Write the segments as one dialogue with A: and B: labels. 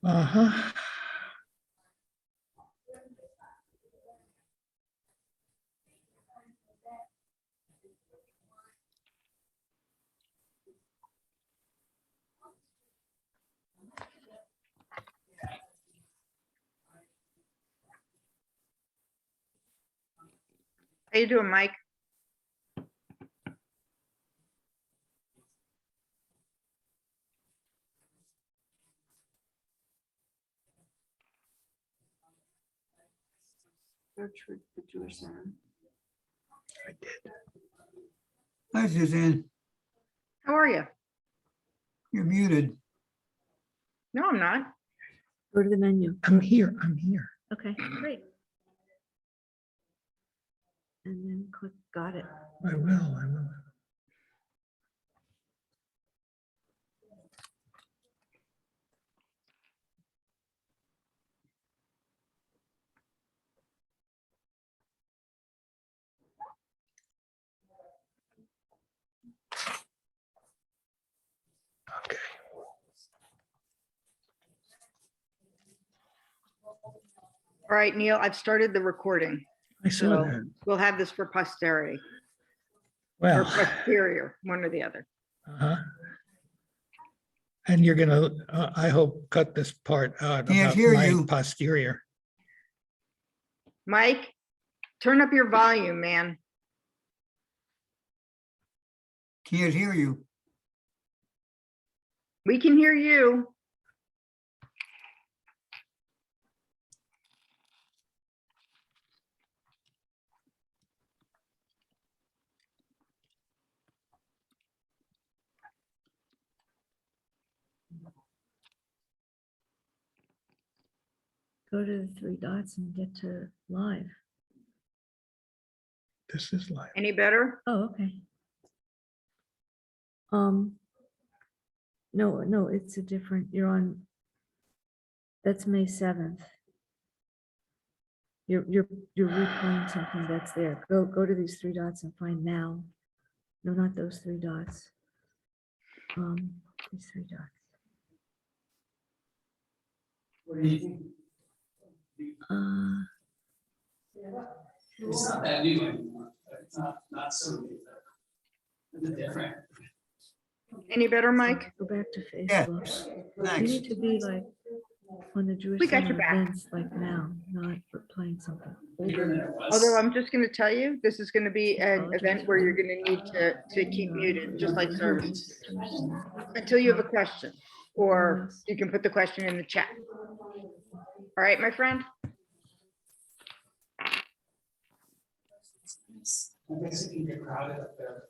A: Uh-huh.
B: How you doing, Mike?
C: Search for the Jewish Center.
A: I did.
D: Hi, Suzanne.
B: How are you?
D: You're muted.
B: No, I'm not.
C: Go to the menu.
A: I'm here. I'm here.
C: Okay, great. And then click, got it.
A: I will. I will. Okay.
B: All right, Neil, I've started the recording.
A: I saw
B: So
A: that.
B: we'll have this for posterity or
A: Well,
B: posterior, one or the other.
A: uh-huh. And you're gonna, I hope, cut this part out
D: Can't
A: about
D: hear
A: my
D: you.
A: posterior.
B: Mike, turn up your volume, man.
D: Can't hear you.
B: We can hear you.
C: Go to the three dots and get to live.
A: This is live.
B: Any better?
C: Oh, okay. No, it's a different, you're on, that's May 7th. You're replaying something that's there. Go to these three dots and find now. No, not those three dots. These three dots.
E: What do you think? It's not that new anymore, but it's not so new. It's different.
B: Any better, Mike?
C: Go back to
D: Yeah,
C: Facebook. You
D: thanks.
C: need to be like on the Jewish
B: We got
C: Center
B: your back.
C: events like now, not playing something.
E: Bigger than it was.
B: Although I'm just going to tell you, this is going to be an event where you're going to need to keep muted, just like service, until you have a question, or you can put the question in the chat. All right, my friend?
E: I guess it can get crowded up there.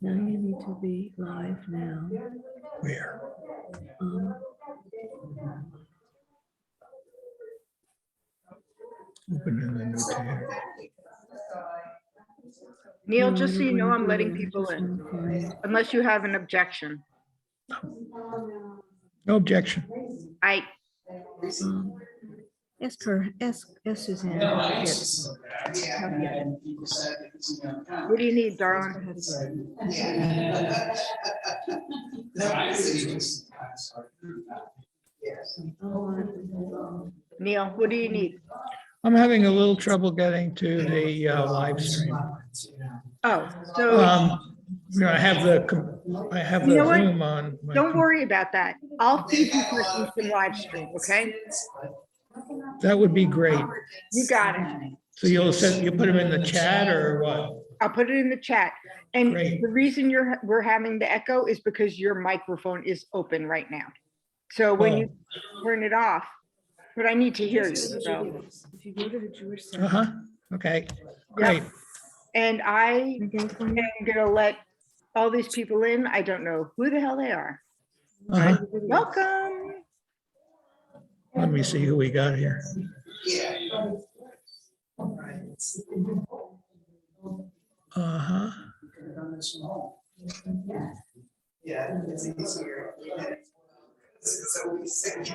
C: Now you need to be live now.
A: Where?
C: Um,
A: Open in the new tab.
B: Neil,
C: no, I
B: just so
C: don't
B: you know,
C: wanna
B: I'm
C: do
B: letting
C: that. I
B: people
C: just
B: in,
C: wanna find-
B: unless you have an objection.
A: No objection.
C: Ask Suzanne.
E: No,
C: how to
E: I used
C: get-
E: to smoke that. And people said it was, you know.
B: What do you need,
C: ask her
B: darling?
C: how to get-
E: No, I see just- I'm sorry.
C: Oh,
B: Neil, what do you need?
A: I'm having a little trouble getting to the live stream.
B: Oh, so
A: I have the
B: You know what?
A: Zoom on. my
B: don't worry about that. I'll feed you questions from live stream, okay?
A: That would be great.
B: You got it.
A: So you put them in the chat or what?
B: I'll put it in the chat. And
A: Great.
B: the reason we're having the echo is because your microphone is open right now. So when you turn it off, but I need to hear you, so.
C: if you go to the Jewish Center.
A: Uh-huh, okay, great.
B: And I
C: Can I get it for you?
B: am gonna let all these people in. I don't know who the hell they are.
A: Uh-huh.
B: Welcome.
A: Let me see who we got here. Uh-huh.
E: Yeah, it's easier. It's always sick.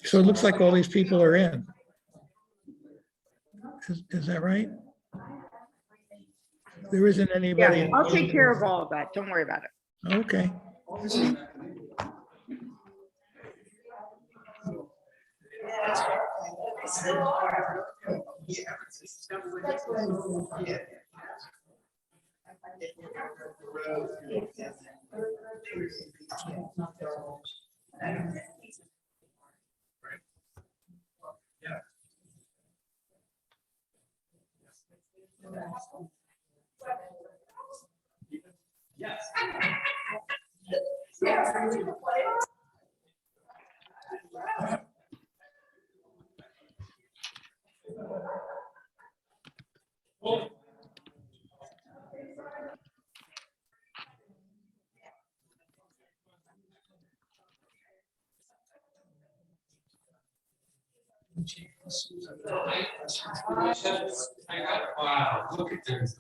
A: So it looks like all these people are in. Is that right? There isn't anybody.
B: Yeah, I'll take care of all of that. Don't worry about it.
A: Okay.
E: Wow, look at this.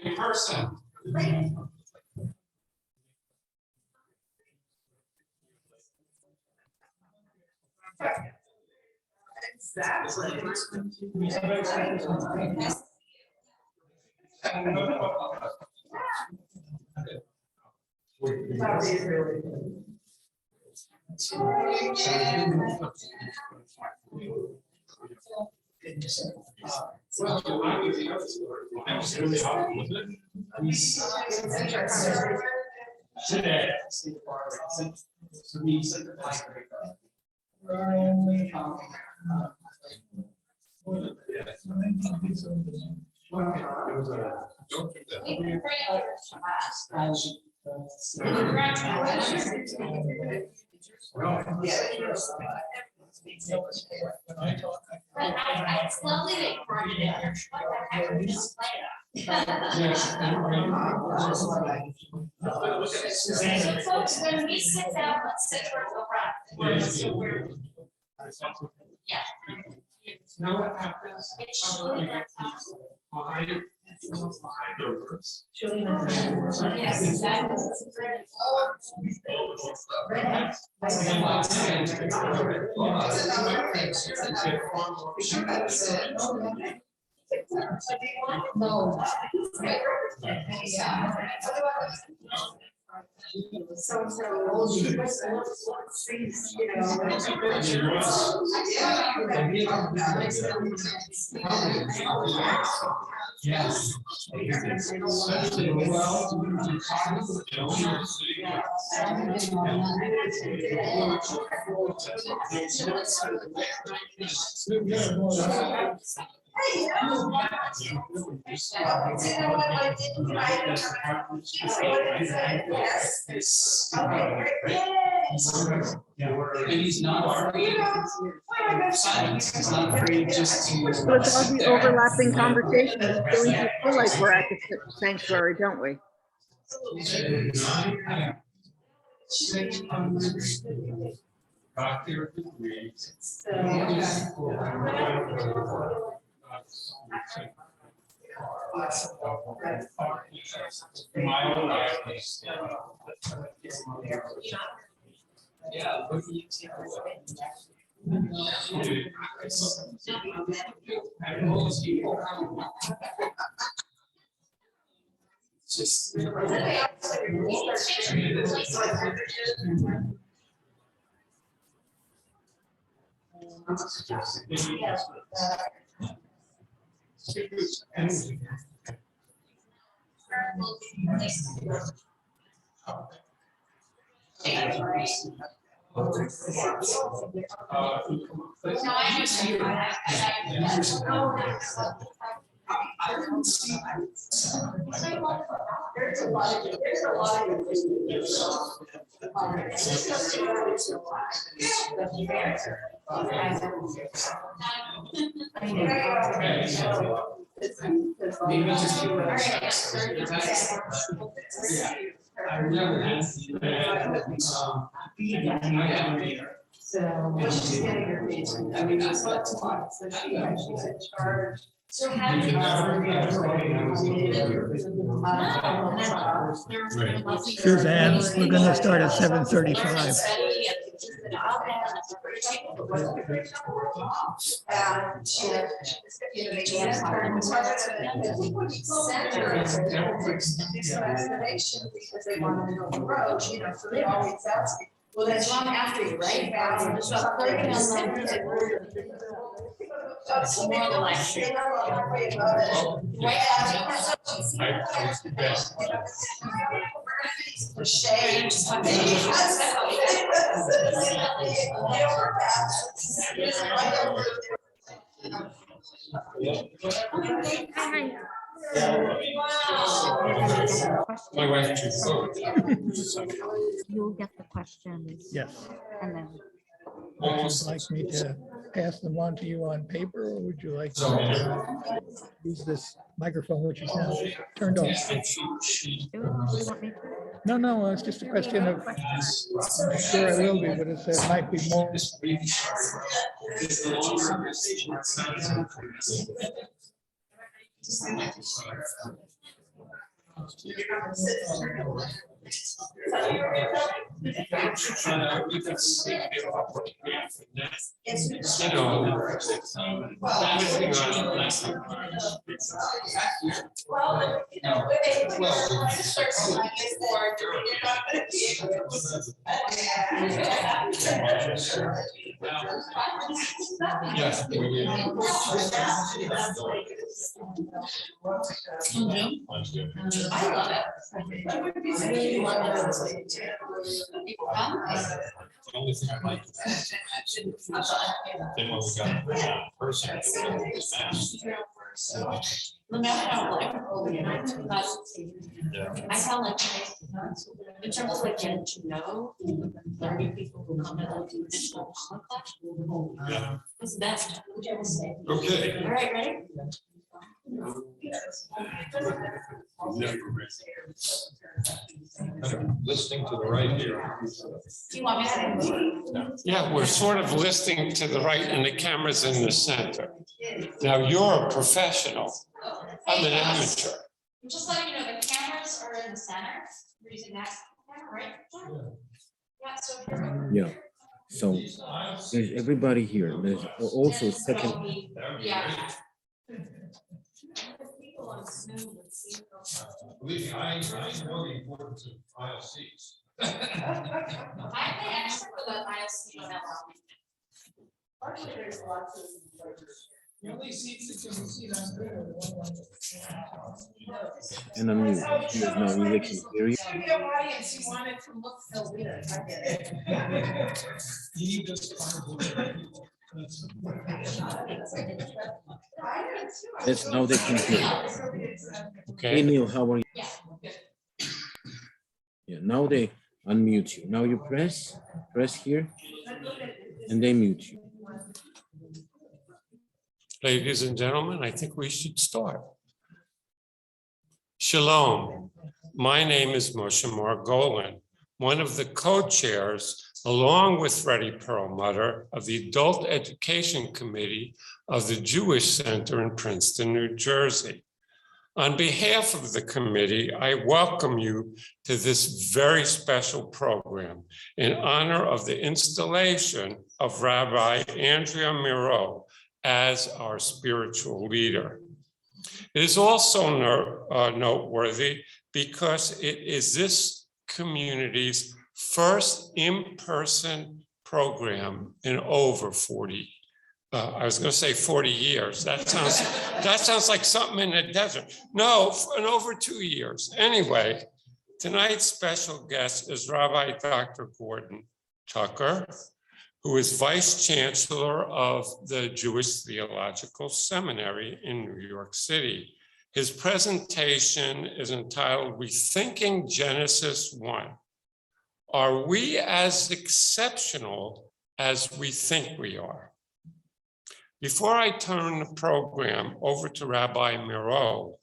E: In person.
F: It's lovely that you brought it in. So folks, when we sit down, let's sit for a breath. Yeah.
E: Know what happens?
F: It's really that time. Yes, exactly.
E: Yes. And he's not afraid. Silence. He's not afraid just to.
B: So it's all the overlapping conversations. So we feel like we're at the sanctuary, don't we?
E: Doctor degrees. My own life is, yeah. Just. Maybe just keep it. Yeah. I remember that.
G: So she's getting her feet. I mean, that's a lot. So she's in charge
F: So how do
A: Suzanne, we're going to start at 7:35.
F: Because they want to go on the road, you know, so they always ask. Well, that's long after you, right? So more like.
E: My wife too.
C: You'll get the questions
A: Yes.
C: and then.
A: Would you like me to pass them on to you on paper, or would you like to use this microphone, which is now turned off?
C: Do you want me to?
A: No, it's just a question of, I'm sure I will be, but it might be more.
E: Yes.
F: I love it. I would be saying you love it. People come.
E: The only thing I like. Then when we got in person.
F: No matter how like. I felt like, in terms of like getting to know learning people who come to the traditional class.
E: Yeah.
F: It's the best.
E: Okay.
F: All right, ready?
E: Listening to the right here.
F: Do you want me to?
E: Yeah, we're sort of listening to the right and the camera's in the center. Now, you're a professional. I'm an amateur.
F: Just letting you know, the cameras are in the center. We're using that camera, right? Yeah, so.
G: Yeah, so there's everybody here. There's also a second.
F: Yeah.
E: Believe me, I know the importance of aisle seats.
F: I pay extra for the ILC on that one.
A: The only seats that you can see on good are the ones.
G: And I'm new. He is now really can hear you.
F: Studio audience, you wanted to look so weird. I get it.
A: You just
G: Yes, now they can hear you. Hey
E: Okay.
G: Neil, how are you?
F: Yeah, good.
G: Yeah, now they unmute you. Now you press here, and they mute you.
E: Ladies and gentlemen, I think we should start. Shalom. My name is Moshe Margolin, one of the co-chairs, along with Freddie Perlmutter, of the Adult Education Committee of the Jewish Center in Princeton, New Jersey. On behalf of the committee, I welcome you to this very special program in honor of the installation of Rabbi Andrea Miro as our spiritual leader. It is also noteworthy because it is this community's first in-person program in over 40. I was going to say 40 years. That sounds like something in the desert. No, in over 2 years. Anyway, tonight's special guest is Rabbi Dr. Gordon Tucker, who is Vice Chancellor of the Jewish Theological Seminary in New York City. His presentation is entitled Rethinking Genesis 1. Are we as exceptional as we think we are? Before I turn the program over to Rabbi Miro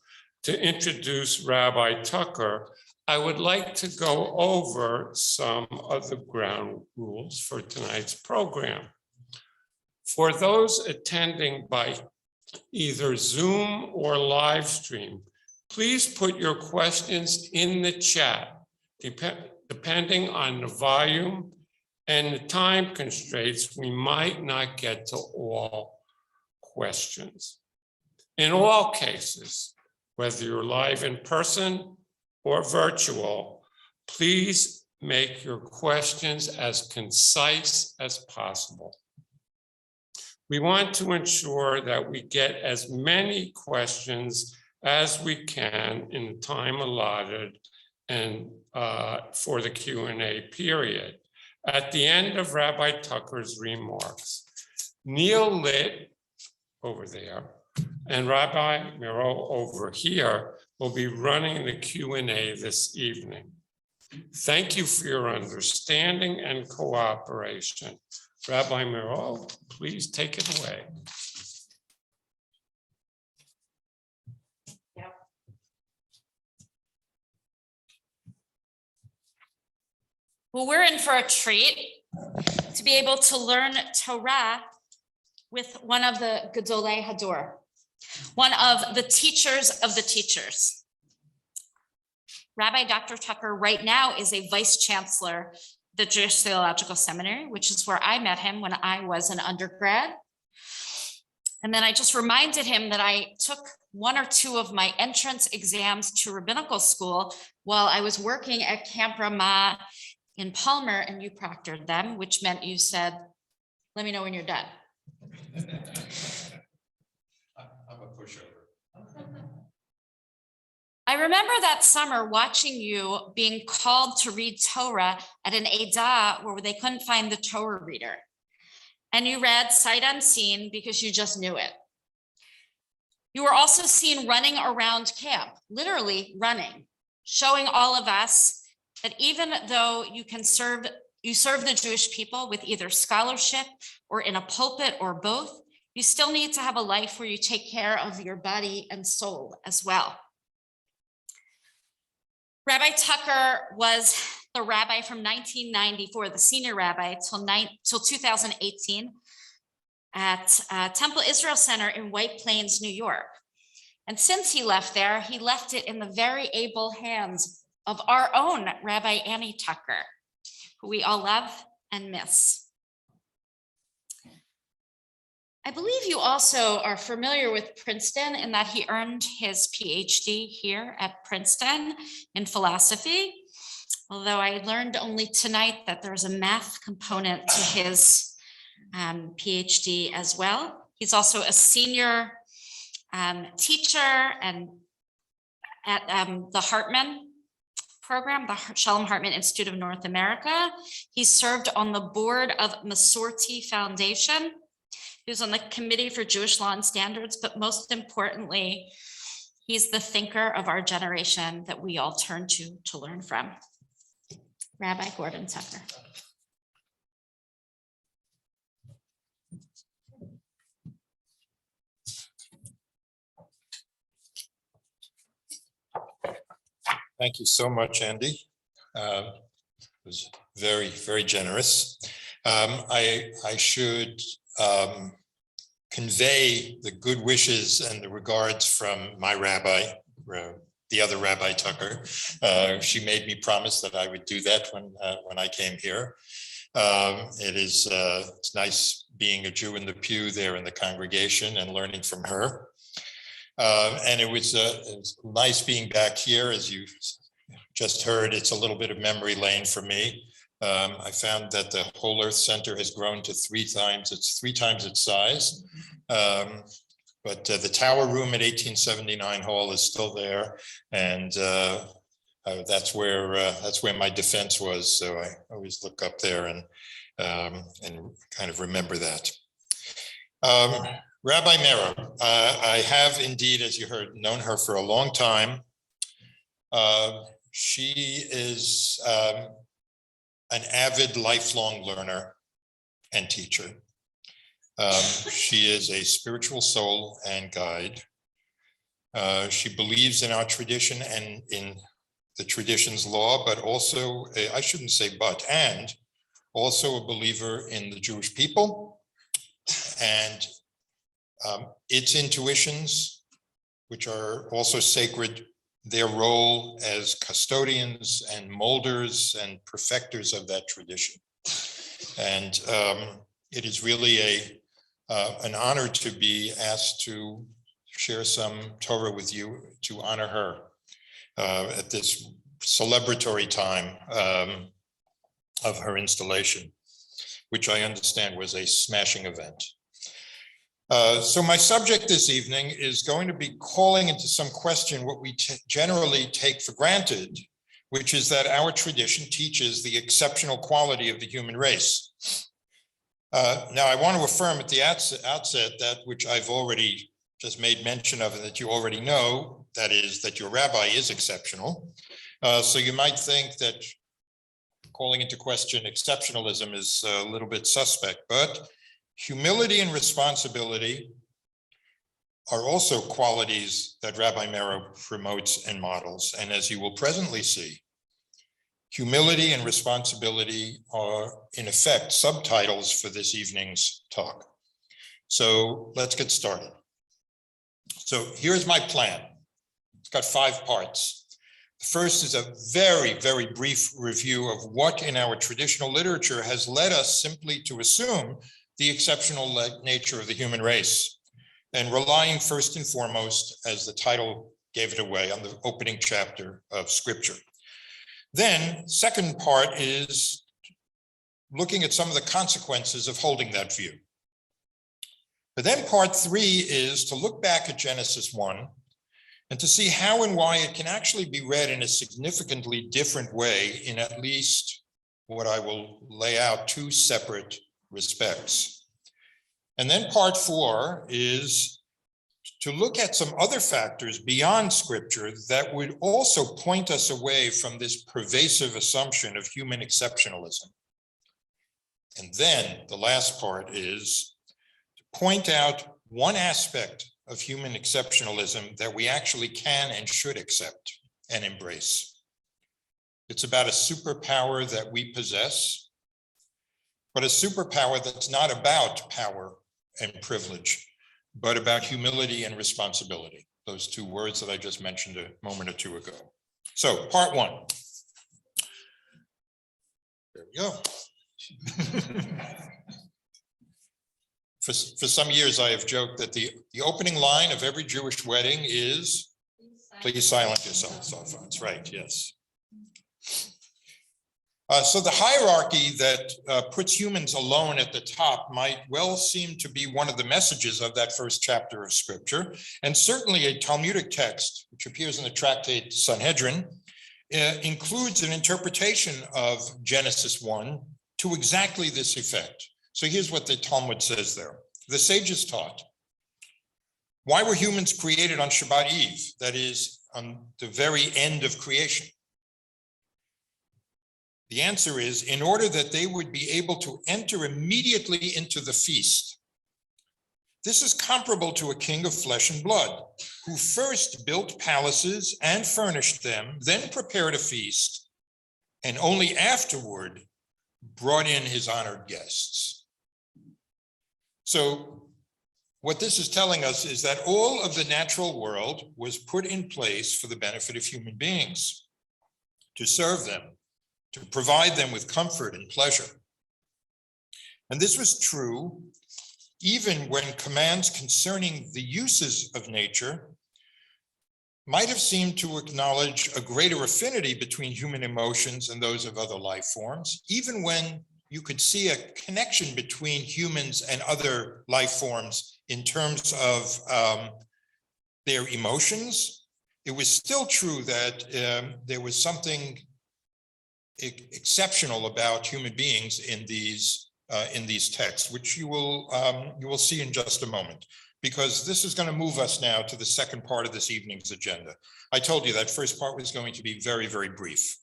E: to introduce Rabbi Tucker, I would like to go over some of the ground rules for tonight's program. For those attending by either Zoom or live stream. Please put your questions in the chat, depending on the volume and the time constraints, we might not get to all questions. In all cases, whether you're live in person or virtual, please make your questions as concise as possible. We want to ensure that we get as many questions as we can in the time allotted and for the Q&A period. At the end of Rabbi Tucker's remarks, Neil Litt over there and Rabbi Miro over here will be running the Q&A this evening. Thank you for your understanding and cooperation. Rabbi Miro, please take it away.
F: Well, we're in for a treat to be able to learn Torah with one of the Gedolei Hador, one of the teachers of the teachers. Rabbi Dr. Tucker right now is a vice chancellor of the Jewish Theological Seminary, which is where I met him when I was an undergrad. And then I just reminded him that I took one or two of my entrance exams to rabbinical school while I was working at Camp Ramah in Palmer, and you proctored them, which meant you said, let me know when you're done.
H: I'm a pushover.
F: I remember that summer watching you being called to read Torah at an Eidah where they couldn't find the Torah reader. And you read sight unseen because you just knew it. You were also seen running around camp, literally running, showing all of us that even though you serve the Jewish people with either scholarship or in a pulpit or both, you still need to have a life where you take care of your body and soul as well. Rabbi Tucker was the rabbi from 1994, the senior rabbi, till 2018 at Temple Israel Center in White Plains, New York. And since he left there, he left it in the very able hands of our own Rabbi Annie Tucker, who we all love and miss. I believe you also are familiar with Princeton in that he earned his PhD here at Princeton in philosophy, although I learned only tonight that there's a math component to his PhD as well. He's also a senior teacher and at the Hartman program, the Shalom Hartman Institute of North America. He served on the board of Masorti Foundation. He was on the Committee for Jewish Law and Standards, but most importantly, he's the thinker of our generation that we all turn to learn from. Rabbi Gordon Tucker.
H: Thank you so much, Andy. It was very, very generous. I should convey the good wishes and the regards from my rabbi, the other Rabbi Tucker. She made me promise that I would do that when I came here. It's nice being a Jew in the pew there in the congregation and learning from her. And it was nice being back here. As you just heard, it's a little bit of memory lane for me. I found that the Whole Earth Center has grown to three times its size. But the tower room at 1879 Hall is still there. And that's where my defense was. So I always look up there and kind of remember that. Rabbi Mero, I have indeed, as you heard, known her for a long time. She is an avid lifelong learner and teacher. She is a spiritual soul and guide. She believes in our tradition and in the tradition's law, but also, I shouldn't say but, and also a believer in the Jewish people and its intuitions, which are also sacred, their role as custodians and molders and perfecters of that tradition. And it is really an honor to be asked to share some Torah with you to honor her at this celebratory time of her installation, which I understand was a smashing event. So my subject this evening is going to be calling into some question what we generally take for granted, which is that our tradition teaches the exceptional quality of the human race. Now, I want to affirm at the outset that which I've already just made mention of and that you already know, that is that your rabbi is exceptional. So you might think that calling into question exceptionalism is a little bit suspect, but humility and responsibility are also qualities that Rabbi Mero promotes and models. And as you will presently see, humility and responsibility are in effect subtitles for this evening's talk. So let's get started. So here's my plan. It's got 5 parts. The first is a very, very brief review of what in our traditional literature has led us simply to assume the exceptional nature of the human race, and relying first and foremost, as the title gave it away, on the opening chapter of Scripture. Then, second part is looking at some of the consequences of holding that view. But then part 3 is to look back at Genesis 1 and to see how and why it can actually be read in a significantly different way in at least what I will lay out 2 separate respects. And then part 4 is to look at some other factors beyond Scripture that would also point us away from this pervasive assumption of human exceptionalism. And then the last part is to point out one aspect of human exceptionalism that we actually can and should accept and embrace. It's about a superpower that we possess, but a superpower that's not about power and privilege, but about humility and responsibility. Those 2 words that I just mentioned a moment or 2 ago. So part 1. There we go. For some years, I have joked that the opening line of every Jewish wedding is, please silence your cell phones. Right, yes. So the hierarchy that puts humans alone at the top might well seem to be one of the messages of that first chapter of Scripture, and certainly a Talmudic text, which appears in the tractate Sanhedrin, includes an interpretation of Genesis 1 to exactly this effect. So here's what the Talmud says there. The sages taught, why were humans created on Shabbat Eve? That is, on the very end of creation. The answer is, in order that they would be able to enter immediately into the feast. This is comparable to a king of flesh and blood, who first built palaces and furnished them, then prepared a feast, and only afterward brought in his honored guests. So what this is telling us is that all of the natural world was put in place for the benefit of human beings, to serve them, to provide them with comfort and pleasure. And this was true even when commands concerning the uses of nature might have seemed to acknowledge a greater affinity between human emotions and those of other life forms, even when you could see a connection between humans and other life forms in terms of their emotions. It was still true that there was something exceptional about human beings in these texts, which you will see in just a moment, because this is going to move us now to the second part of this evening's agenda. I told you that first part was going to be very, very brief.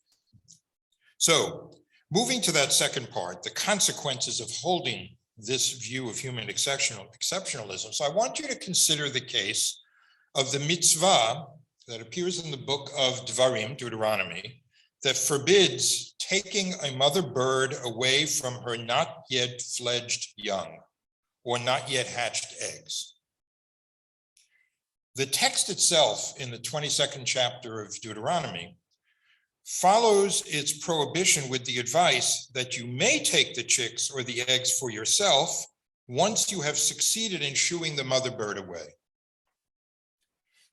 H: So moving to that second part, the consequences of holding this view of human exceptionalism. So I want you to consider the case of the mitzvah that appears in the book of Devarim, Deuteronomy, that forbids taking a mother bird away from her not yet fledged young or not yet hatched eggs. The text itself in the 22nd chapter of Deuteronomy follows its prohibition with the advice that you may take the chicks or the eggs for yourself once you have succeeded in shooing the mother bird away.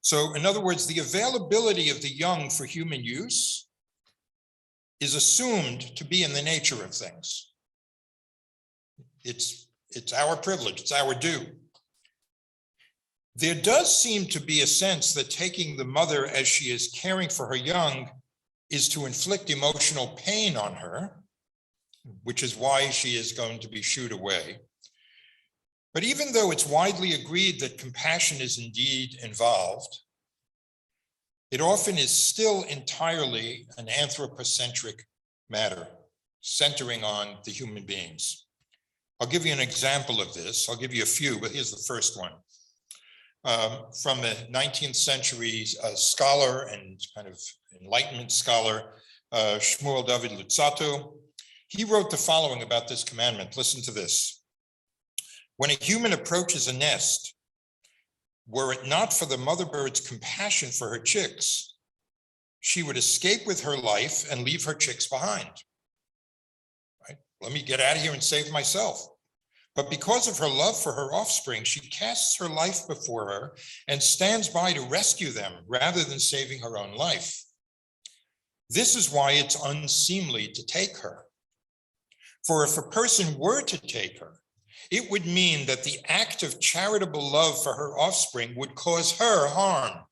H: So in other words, the availability of the young for human use is assumed to be in the nature of things. It's our privilege, it's our due. There does seem to be a sense that taking the mother as she is caring for her young is to inflict emotional pain on her, which is why she is going to be shooed away. But even though it's widely agreed that compassion is indeed involved, it often is still entirely an anthropocentric matter, centering on the human beings. I'll give you an example of this. I'll give you a few, but here's the first one. From a 19th century scholar and kind of Enlightenment scholar, Shmuel David Luzzatto. He wrote the following about this commandment. Listen to this. When a human approaches a nest, were it not for the mother bird's compassion for her chicks, she would escape with her life and leave her chicks behind. Right? Let me get out of here and save myself. But because of her love for her offspring, she casts her life before her and stands by to rescue them rather than saving her own life. This is why it's unseemly to take her. For if a person were to take her, it would mean that the act of charitable love for her offspring would cause her harm.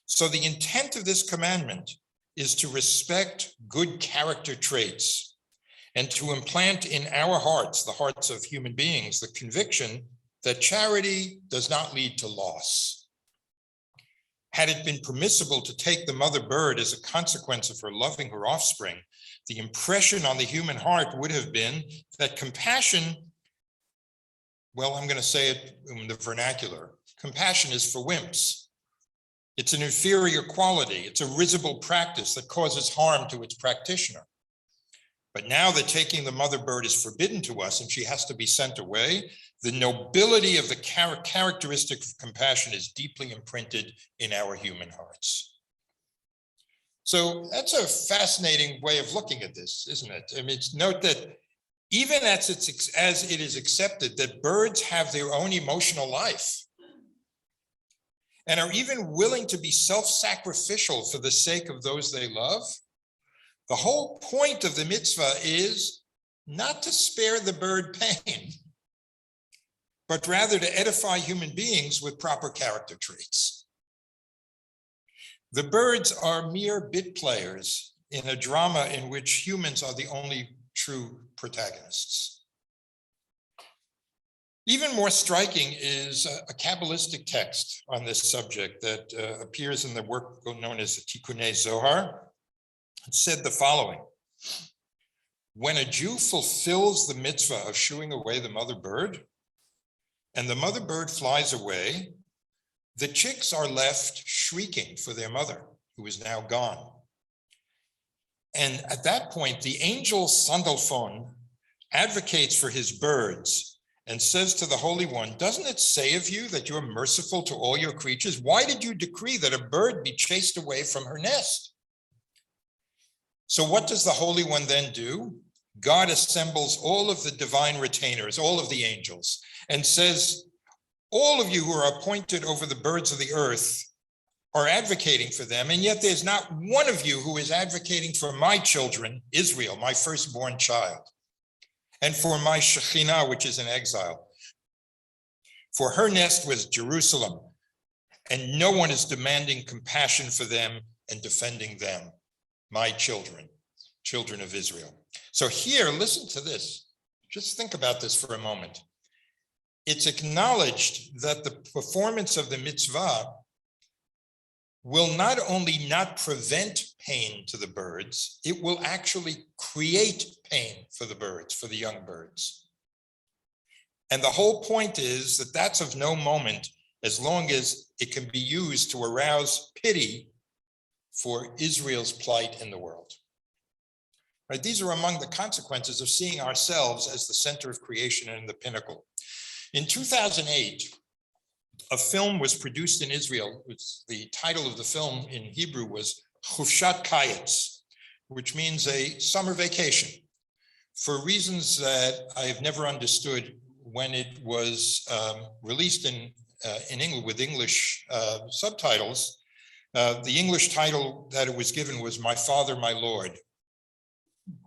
H: So the intent of this commandment is to respect good character traits and to implant in our hearts, the hearts of human beings, the conviction that charity does not lead to loss. Had it been permissible to take the mother bird as a consequence of her loving her offspring, the impression on the human heart would have been that compassion, well, I'm going to say it in the vernacular, compassion is for wimps. It's an inferior quality. It's a risible practice that causes harm to its practitioner. But now that taking the mother bird is forbidden to us and she has to be sent away, the nobility of the characteristic of compassion is deeply imprinted in our human hearts. So that's a fascinating way of looking at this, isn't it? I mean, note that even as it is accepted that birds have their own emotional life and are even willing to be self-sacrificial for the sake of those they love, the whole point of the mitzvah is not to spare the bird pain, but rather to edify human beings with proper character traits. The birds are mere bit players in a drama in which humans are the only true protagonists. Even more striking is a Kabbalistic text on this subject that appears in the work known as the Tikkunei Zohar. It said the following: when a Jew fulfills the mitzvah of shooing away the mother bird, and the mother bird flies away, the chicks are left shrieking for their mother, who is now gone. And at that point, the angel Sandalphon advocates for his birds and says to the Holy One, doesn't it say of you that you are merciful to all your creatures? Why did you decree that a bird be chased away from her nest? So what does the Holy One then do? God assembles all of the divine retainers, all of the angels, and says, all of you who are appointed over the birds of the earth are advocating for them, and yet there's not one of you who is advocating for my children, Israel, my firstborn child, and for my Shekhinah, which is in exile. For her nest was Jerusalem, and no one is demanding compassion for them and defending them, my children, children of Israel. So here, listen to this. Just think about this for a moment. It's acknowledged that the performance of the mitzvah will not only not prevent pain to the birds, it will actually create pain for the birds, for the young birds. And the whole point is that that's of no moment as long as it can be used to arouse pity for Israel's plight in the world. Right? These are among the consequences of seeing ourselves as the center of creation and the pinnacle. In 2008, a film was produced in Israel. The title of the film in Hebrew was Chufshat Kayetz, which means a summer vacation. For reasons that I have never understood, when it was released in English with English subtitles, the English title that it was given was My Father, My Lord.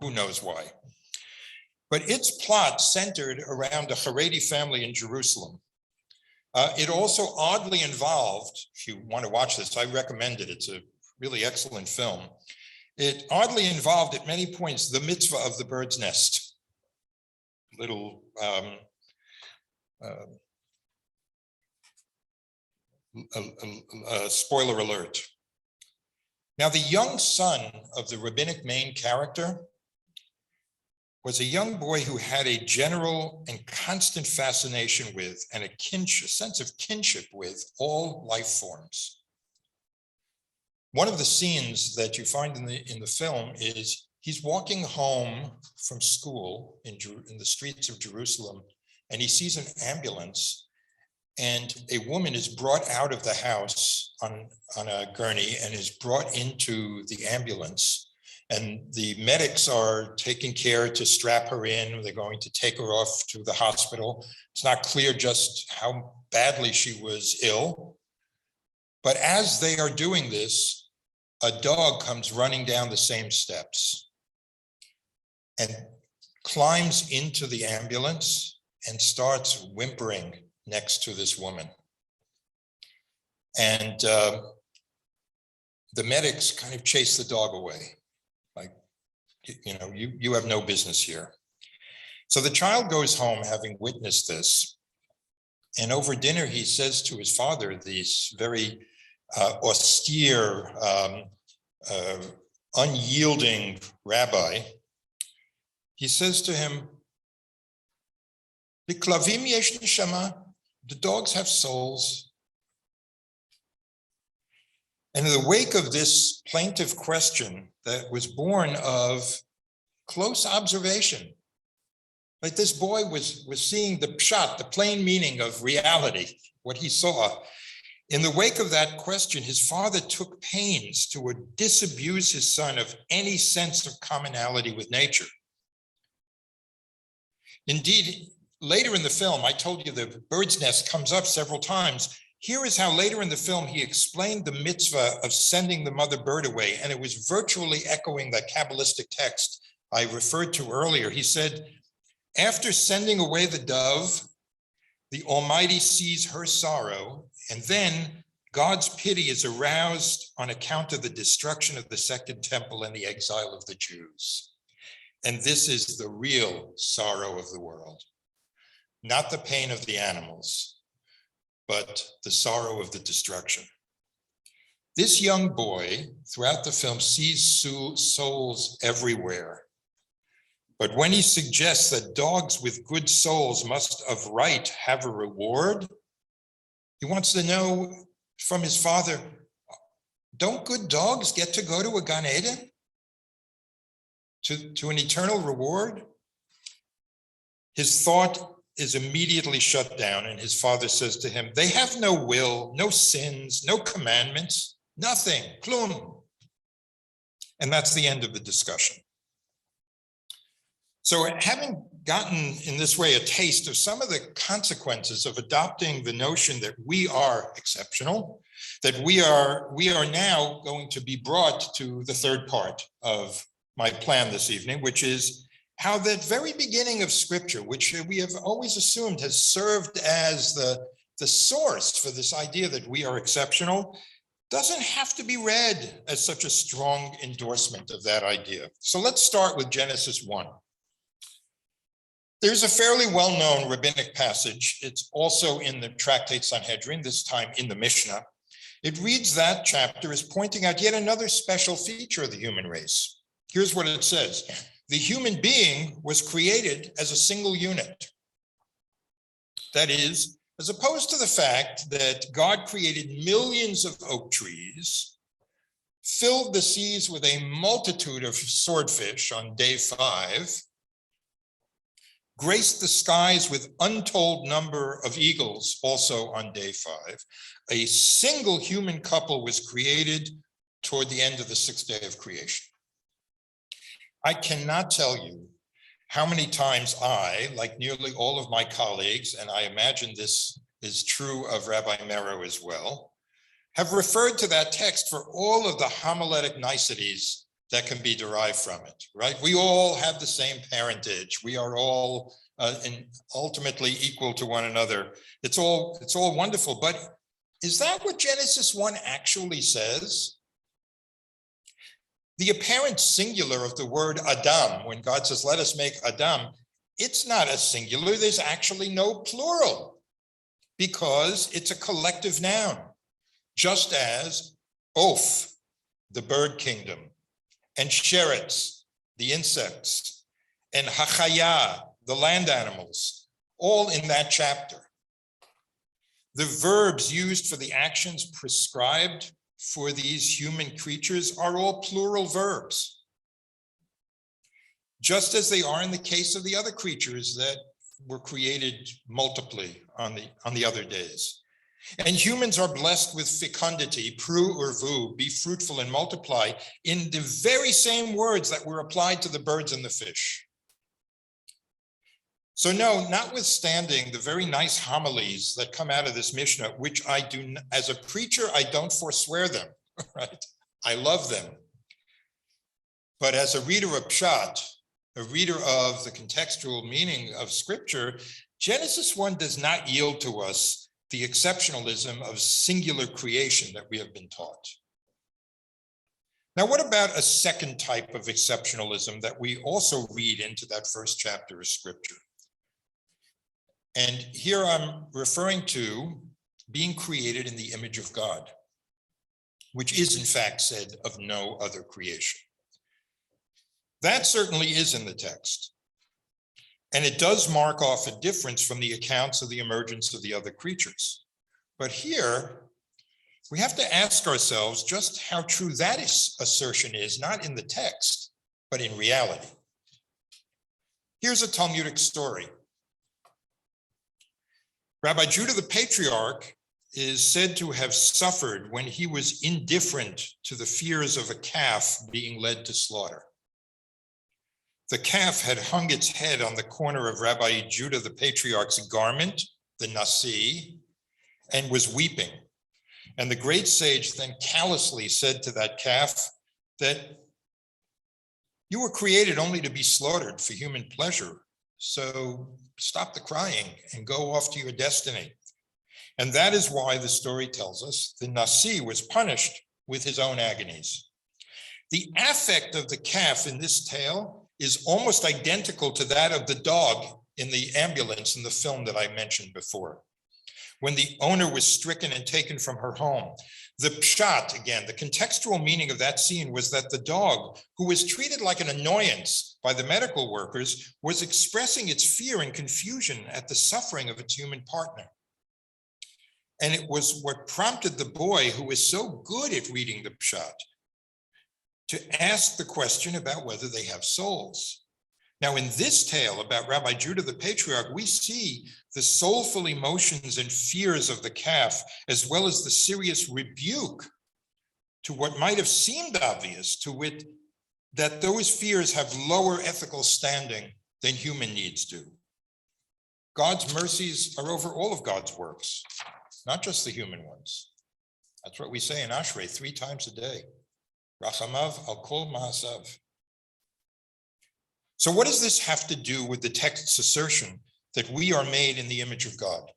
H: Who knows why? But its plot centered around a Haredi family in Jerusalem. It also oddly involved, if you want to watch this, I recommend it. It's a really excellent film. It oddly involved at many points the mitzvah of the bird's nest. Little spoiler alert. Now, the young son of the rabbinic main character was a young boy who had a general and constant fascination with and a sense of kinship with all life forms. One of the scenes that you find in the film is he's walking home from school in the streets of Jerusalem, and he sees an ambulance, and a woman is brought out of the house on a gurney and is brought into the ambulance. And the medics are taking care to strap her in. They're going to take her off to the hospital. It's not clear just how badly she was ill. But as they are doing this, a dog comes running down the same steps and climbs into the ambulance and starts whimpering next to this woman. And the medics kind of chase the dog away. Like, you have no business here. So the child goes home having witnessed this. And over dinner, he says to his father, this very austere, unyielding rabbi, he says to him, "Liklavim yesh neshama," the dogs have souls. And in the wake of this plaintive question that was born of close observation, like this boy was seeing the pshat, the plain meaning of reality, what he saw. In the wake of that question, his father took pains to disabuse his son of any sense of commonality with nature. Indeed, later in the film, I told you the bird's nest comes up several times. Here is how later in the film, he explained the mitzvah of sending the mother bird away, and it was virtually echoing that Kabbalistic text I referred to earlier. He said, after sending away the dove, the Almighty sees her sorrow, and then God's pity is aroused on account of the destruction of the Second Temple and the exile of the Jews. And this is the real sorrow of the world, not the pain of the animals, but the sorrow of the destruction. This young boy, throughout the film, sees souls everywhere. But when he suggests that dogs with good souls must of right have a reward, he wants to know from his father, don't good dogs get to go to a Gan Eden? To an eternal reward? His thought is immediately shut down, and his father says to him, they have no will, no sins, no commandments, nothing, klum. And that's the end of the discussion. So having gotten in this way a taste of some of the consequences of adopting the notion that we are exceptional, that we are now going to be brought to the third part of my plan this evening, which is how that very beginning of Scripture, which we have always assumed has served as the source for this idea that we are exceptional, doesn't have to be read as such a strong endorsement of that idea. So let's start with Genesis 1. There's a fairly well-known rabbinic passage. It's also in the Tractate Sanhedrin, this time in the Mishnah. It reads that chapter as pointing out yet another special feature of the human race. Here's what it says. The human being was created as a single unit. That is, as opposed to the fact that God created millions of oak trees, filled the seas with a multitude of swordfish on day 5, graced the skies with untold number of eagles also on day 5. A single human couple was created toward the end of the 6th day of creation. I cannot tell you how many times I, like nearly all of my colleagues, and I imagine this is true of Rabbi Mero as well, have referred to that text for all of the homiletic niceties that can be derived from it, right? We all have the same parentage. We are all ultimately equal to one another. It's all wonderful, but is that what Genesis 1 actually says? The apparent singular of the word Adam, when God says, let us make Adam, it's not a singular, there's actually no plural because it's a collective noun, just as Oph, the bird kingdom, and Sheretz, the insects, and Hachaya, the land animals, all in that chapter. The verbs used for the actions prescribed for these human creatures are all plural verbs, just as they are in the case of the other creatures that were created multiply on the other days. And humans are blessed with fecundity, pru urvu, be fruitful and multiply, in the very same words that were applied to the birds and the fish. So no, notwithstanding the very nice homilies that come out of this Mishnah, which I do, as a preacher, I don't forswear them, right? I love them. But as a reader of Pshat, a reader of the contextual meaning of Scripture, Genesis 1 does not yield to us the exceptionalism of singular creation that we have been taught. Now, what about a second type of exceptionalism that we also read into that first chapter of Scripture? And here I'm referring to being created in the image of God, which is in fact said of no other creation. That certainly is in the text. And it does mark off a difference from the accounts of the emergence of the other creatures. But here, we have to ask ourselves just how true that assertion is, not in the text, but in reality. Here's a Talmudic story. Rabbi Judah the Patriarch is said to have suffered when he was indifferent to the fears of a calf being led to slaughter. The calf had hung its head on the corner of Rabbi Judah the Patriarch's garment, the nasi, and was weeping. And the great sage then callously said to that calf that you were created only to be slaughtered for human pleasure. So stop the crying and go off to your destiny. And that is why the story tells us the nasi was punished with his own agonies. The affect of the calf in this tale is almost identical to that of the dog in the ambulance in the film that I mentioned before. When the owner was stricken and taken from her home, the pshat, again, the contextual meaning of that scene was that the dog, who was treated like an annoyance by the medical workers, was expressing its fear and confusion at the suffering of its human partner. And it was what prompted the boy, who is so good at reading the pshat, to ask the question about whether they have souls. Now, in this tale about Rabbi Judah the Patriarch, we see the soulful emotions and fears of the calf, as well as the serious rebuke to what might have seemed obvious, to wit, that those fears have lower ethical standing than human needs do. God's mercies are over all of God's works, not just the human ones. That's what we say in Ashrei 3 times a day. Rachamav al kol ma'asav. So what does this have to do with the text's assertion that we are made in the image of God?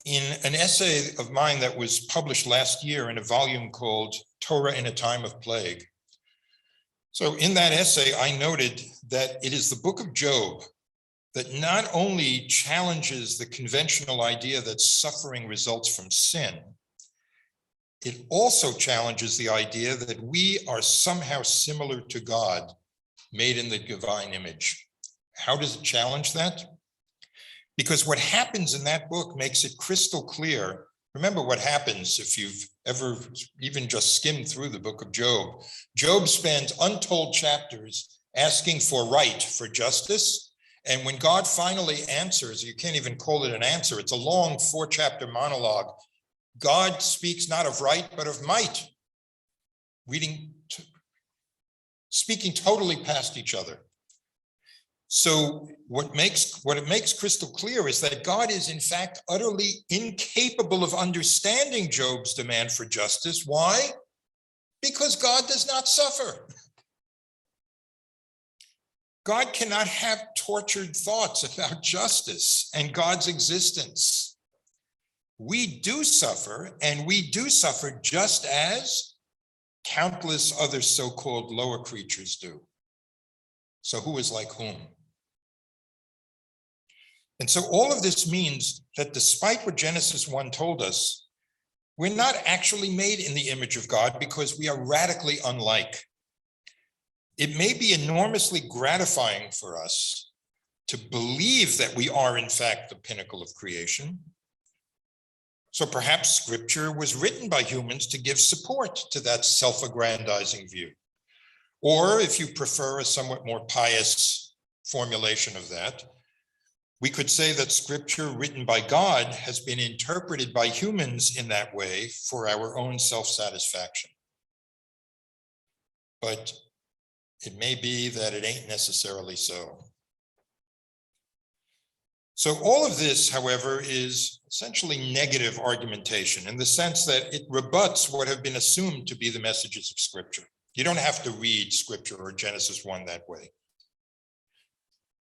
H: In an essay of mine that was published last year in a volume called Torah in a Time of Plague. So in that essay, I noted that it is the book of Job that not only challenges the conventional idea that suffering results from sin, it also challenges the idea that we are somehow similar to God, made in the divine image. How does it challenge that? Because what happens in that book makes it crystal clear. Remember what happens if you've ever even just skimmed through the book of Job. Job spends untold chapters asking for right, for justice. And when God finally answers, you can't even call it an answer. It's a long 4-chapter monologue. God speaks not of right, but of might, speaking totally past each other. So what it makes crystal clear is that God is in fact utterly incapable of understanding Job's demand for justice. Why? Because God does not suffer. God cannot have tortured thoughts about justice and God's existence. We do suffer, and we do suffer just as countless other so-called lower creatures do. So who is like whom? And so all of this means that despite what Genesis 1 told us, we're not actually made in the image of God because we are radically unlike. It may be enormously gratifying for us to believe that we are in fact the pinnacle of creation. So perhaps scripture was written by humans to give support to that self-aggrandizing view. Or if you prefer a somewhat more pious formulation of that, we could say that scripture written by God has been interpreted by humans in that way for our own self-satisfaction. But it may be that it ain't necessarily so. So all of this, however, is essentially negative argumentation in the sense that it rebuts what have been assumed to be the messages of scripture. You don't have to read scripture or Genesis 1 that way.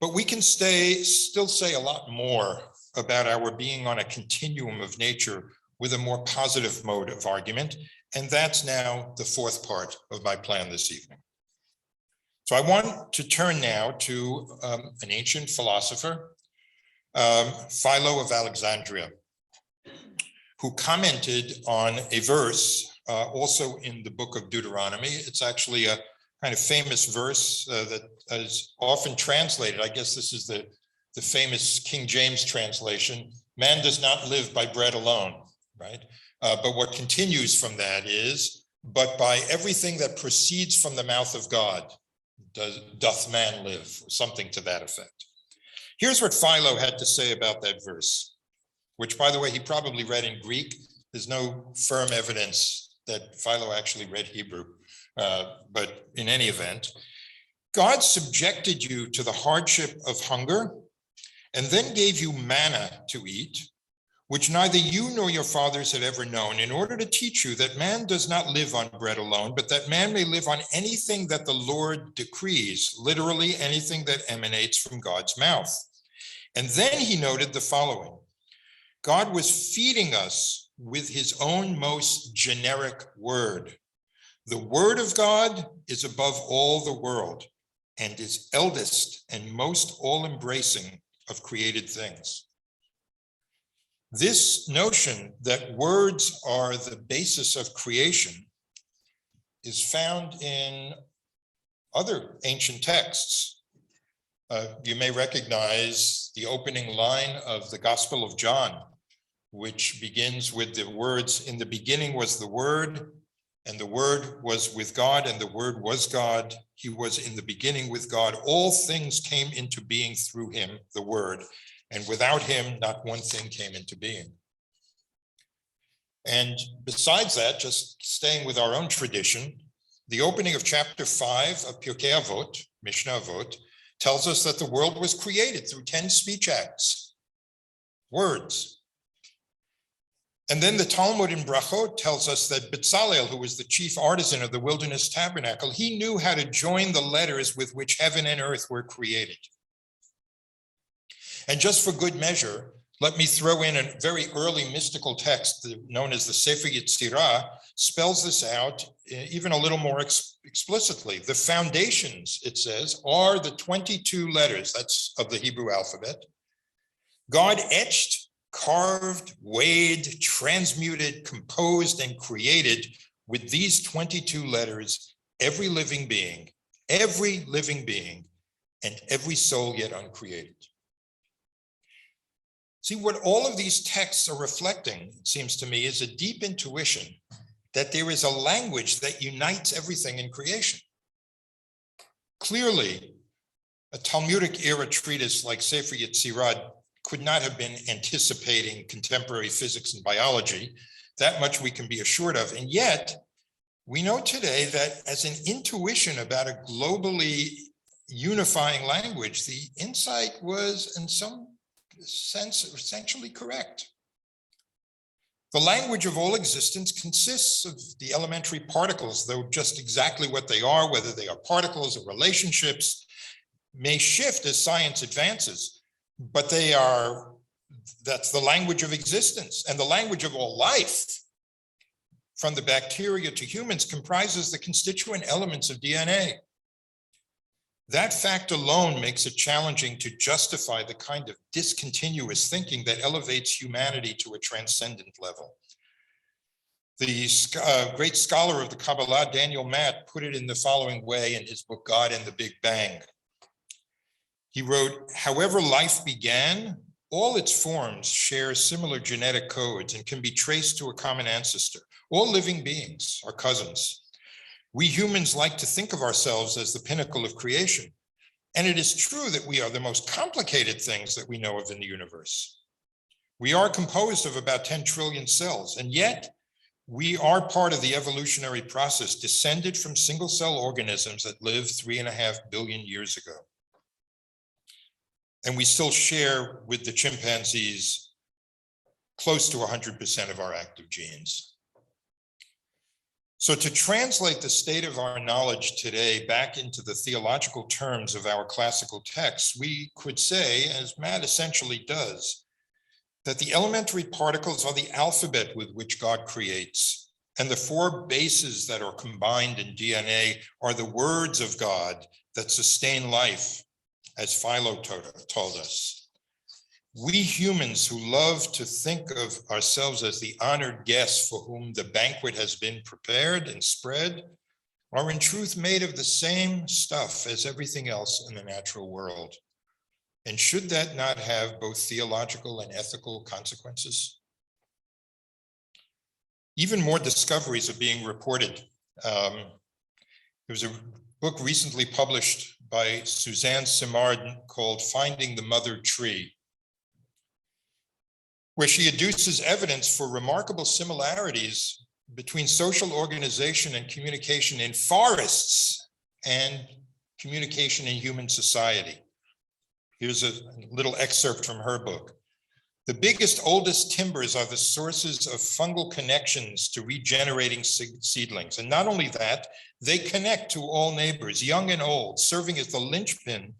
H: But we can still say a lot more about our being on a continuum of nature with a more positive mode of argument. And that's now the fourth part of my plan this evening. So I want to turn now to an ancient philosopher, Philo of Alexandria, who commented on a verse also in the book of Deuteronomy. It's actually a kind of famous verse that is often translated. I guess this is the famous King James translation. Man does not live by bread alone, right? But what continues from that is, but by everything that proceeds from the mouth of God doth man live, or something to that effect. Here's what Philo had to say about that verse, which, by the way, he probably read in Greek. There's no firm evidence that Philo actually read Hebrew. But in any event, God subjected you to the hardship of hunger and then gave you manna to eat, which neither you nor your fathers had ever known, in order to teach you that man does not live on bread alone, but that man may live on anything that the Lord decrees, literally anything that emanates from God's mouth. And then he noted the following: God was feeding us with his own most generic word. The word of God is above all the world and is eldest and most all-embracing of created things. This notion that words are the basis of creation is found in other ancient texts. You may recognize the opening line of the Gospel of John, which begins with the words, "In the beginning was the Word, and the Word was with God, and the Word was God. He was in the beginning with God. All things came into being through him," the Word, "and without him, not one thing came into being." And besides that, just staying with our own tradition, the opening of chapter 5 of Pirkei Avot, Mishnah Avot, tells us that the world was created through 10 speech acts, words. And then the Talmud in Brachot tells us that Bezalel, who was the chief artisan of the wilderness tabernacle, he knew how to join the letters with which heaven and earth were created. And just for good measure, let me throw in a very early mystical text known as the Sefer Yetzirah, spells this out even a little more explicitly. The foundations, it says, are the 22 letters, that's of the Hebrew alphabet. God etched, carved, weighed, transmuted, composed, and created with these 22 letters every living being, and every soul yet uncreated. See, what all of these texts are reflecting, it seems to me, is a deep intuition that there is a language that unites everything in creation. Clearly, a Talmudic era treatise like Sefer Yetzirah could not have been anticipating contemporary physics and biology. That much we can be assured of. And yet, we know today that as an intuition about a globally unifying language, the insight was in some sense essentially correct. The language of all existence consists of the elementary particles, though just exactly what they are, whether they are particles or relationships, may shift as science advances, but that's the language of existence. And the language of all life, from the bacteria to humans, comprises the constituent elements of DNA. That fact alone makes it challenging to justify the kind of discontinuous thinking that elevates humanity to a transcendent level. The great scholar of the Kabbalah, Daniel Matt, put it in the following way in his book, God and the Big Bang. He wrote, however life began, all its forms share similar genetic codes and can be traced to a common ancestor. All living beings are cousins. We humans like to think of ourselves as the pinnacle of creation. And it is true that we are the most complicated things that we know of in the universe. We are composed of about 10 trillion cells, and yet we are part of the evolutionary process descended from single cell organisms that lived 3.5 billion years ago. And we still share with the chimpanzees close to 100% of our active genes. So to translate the state of our knowledge today back into the theological terms of our classical texts, we could say, as Matt essentially does, that the elementary particles are the alphabet with which God creates, and the 4 bases that are combined in DNA are the words of God that sustain life, as Philo told us. We humans who love to think of ourselves as the honored guests for whom the banquet has been prepared and spread are in truth made of the same stuff as everything else in the natural world. And should that not have both theological and ethical consequences? Even more discoveries are being reported. There was a book recently published by Suzanne Simard called Finding the Mother Tree, where she adduces evidence for remarkable similarities between social organization and communication in forests and communication in human society. Here's a little excerpt from her book. The biggest, oldest timbers are the sources of fungal connections to regenerating seedlings. And not only that, they connect to all neighbors, young and old, serving as the linchpin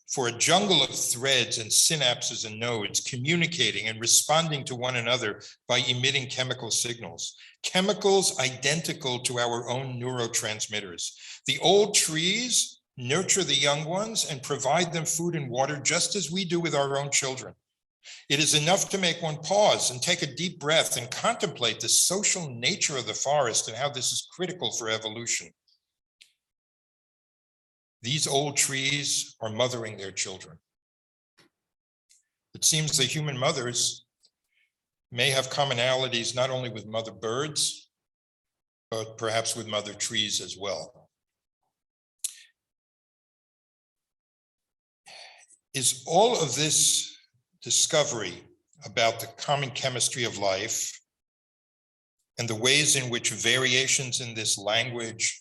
H: for a jungle of threads and synapses and nodes, communicating and responding to one another by emitting chemical signals, chemicals identical to our own neurotransmitters. The old trees nurture the young ones and provide them food and water just as we do with our own children. It is enough to make one pause and take a deep breath and contemplate the social nature of the forest and how this is critical for evolution. These old trees are mothering their children. It seems the human mothers may have commonalities not only with mother birds, but perhaps with mother trees as well. Is all of this discovery about the common chemistry of life and the ways in which variations in this language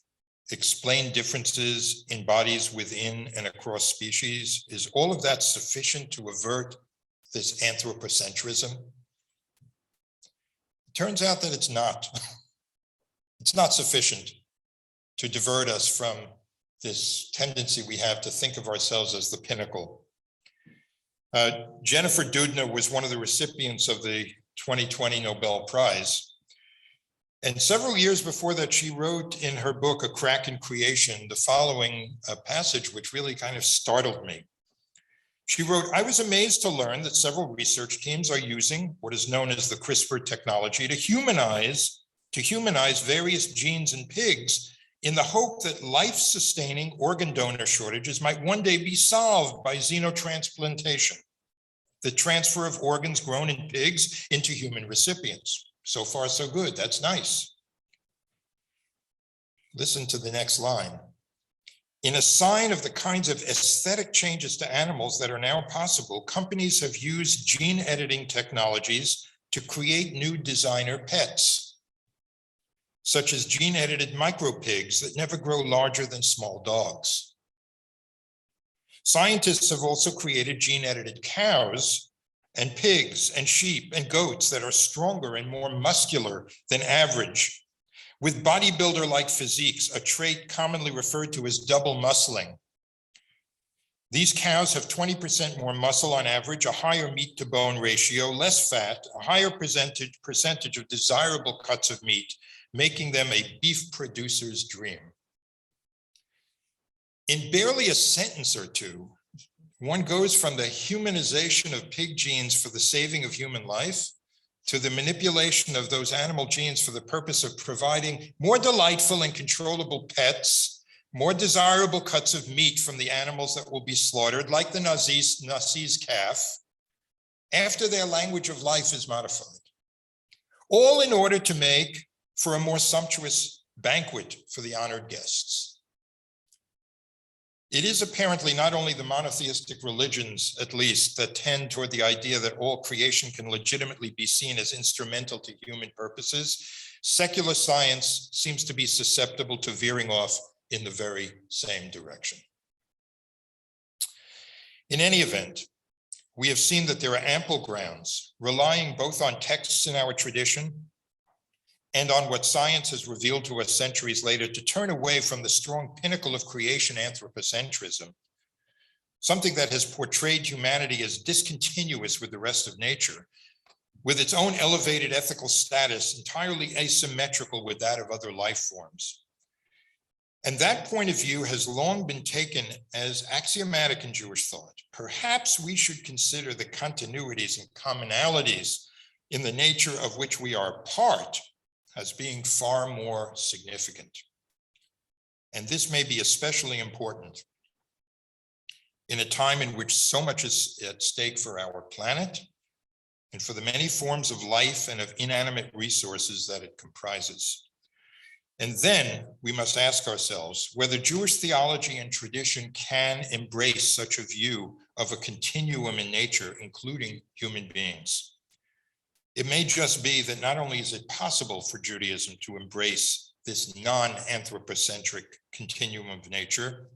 H: explain differences in bodies within and across species, is all of that sufficient to avert this anthropocentrism? It turns out that it's not. It's not sufficient to divert us from this tendency we have to think of ourselves as the pinnacle. Jennifer Doudna was one of the recipients of the 2020 Nobel Prize. And several years before that, she wrote in her book, A Crack in Creation, the following passage, which really kind of startled me. She wrote, I was amazed to learn that several research teams are using what is known as the CRISPR technology to humanize various genes in pigs in the hope that life-sustaining organ donor shortages might one day be solved by xenotransplantation, the transfer of organs grown in pigs into human recipients. So far, so good. That's nice. Listen to the next line. In a sign of the kinds of aesthetic changes to animals that are now possible, companies have used gene editing technologies to create new designer pets, such as gene-edited micropigs that never grow larger than small dogs. Scientists have also created gene-edited cows and pigs and sheep and goats that are stronger and more muscular than average, with bodybuilder-like physiques, a trait commonly referred to as double muscling. These cows have 20% more muscle on average, a higher meat to bone ratio, less fat, a higher percentage of desirable cuts of meat, making them a beef producer's dream. In barely a sentence or two, one goes from the humanization of pig genes for the saving of human life to the manipulation of those animal genes for the purpose of providing more delightful and controllable pets, more desirable cuts of meat from the animals that will be slaughtered, like the Nazis calf, after their language of life is modified, all in order to make for a more sumptuous banquet for the honored guests. It is apparently not only the monotheistic religions, at least, that tend toward the idea that all creation can legitimately be seen as instrumental to human purposes. Secular science seems to be susceptible to veering off in the very same direction. In any event, we have seen that there are ample grounds, relying both on texts in our tradition and on what science has revealed to us centuries later, to turn away from the strong pinnacle of creation anthropocentrism, something that has portrayed humanity as discontinuous with the rest of nature, with its own elevated ethical status entirely asymmetrical with that of other life forms. And that point of view has long been taken as axiomatic in Jewish thought. Perhaps we should consider the continuities and commonalities in the nature of which we are part as being far more significant. And this may be especially important in a time in which so much is at stake for our planet and for the many forms of life and of inanimate resources that it comprises. And then we must ask ourselves whether Jewish theology and tradition can embrace such a view of a continuum in nature, including human beings. It may just be that not only is it possible for Judaism to embrace this non-anthropocentric continuum of nature,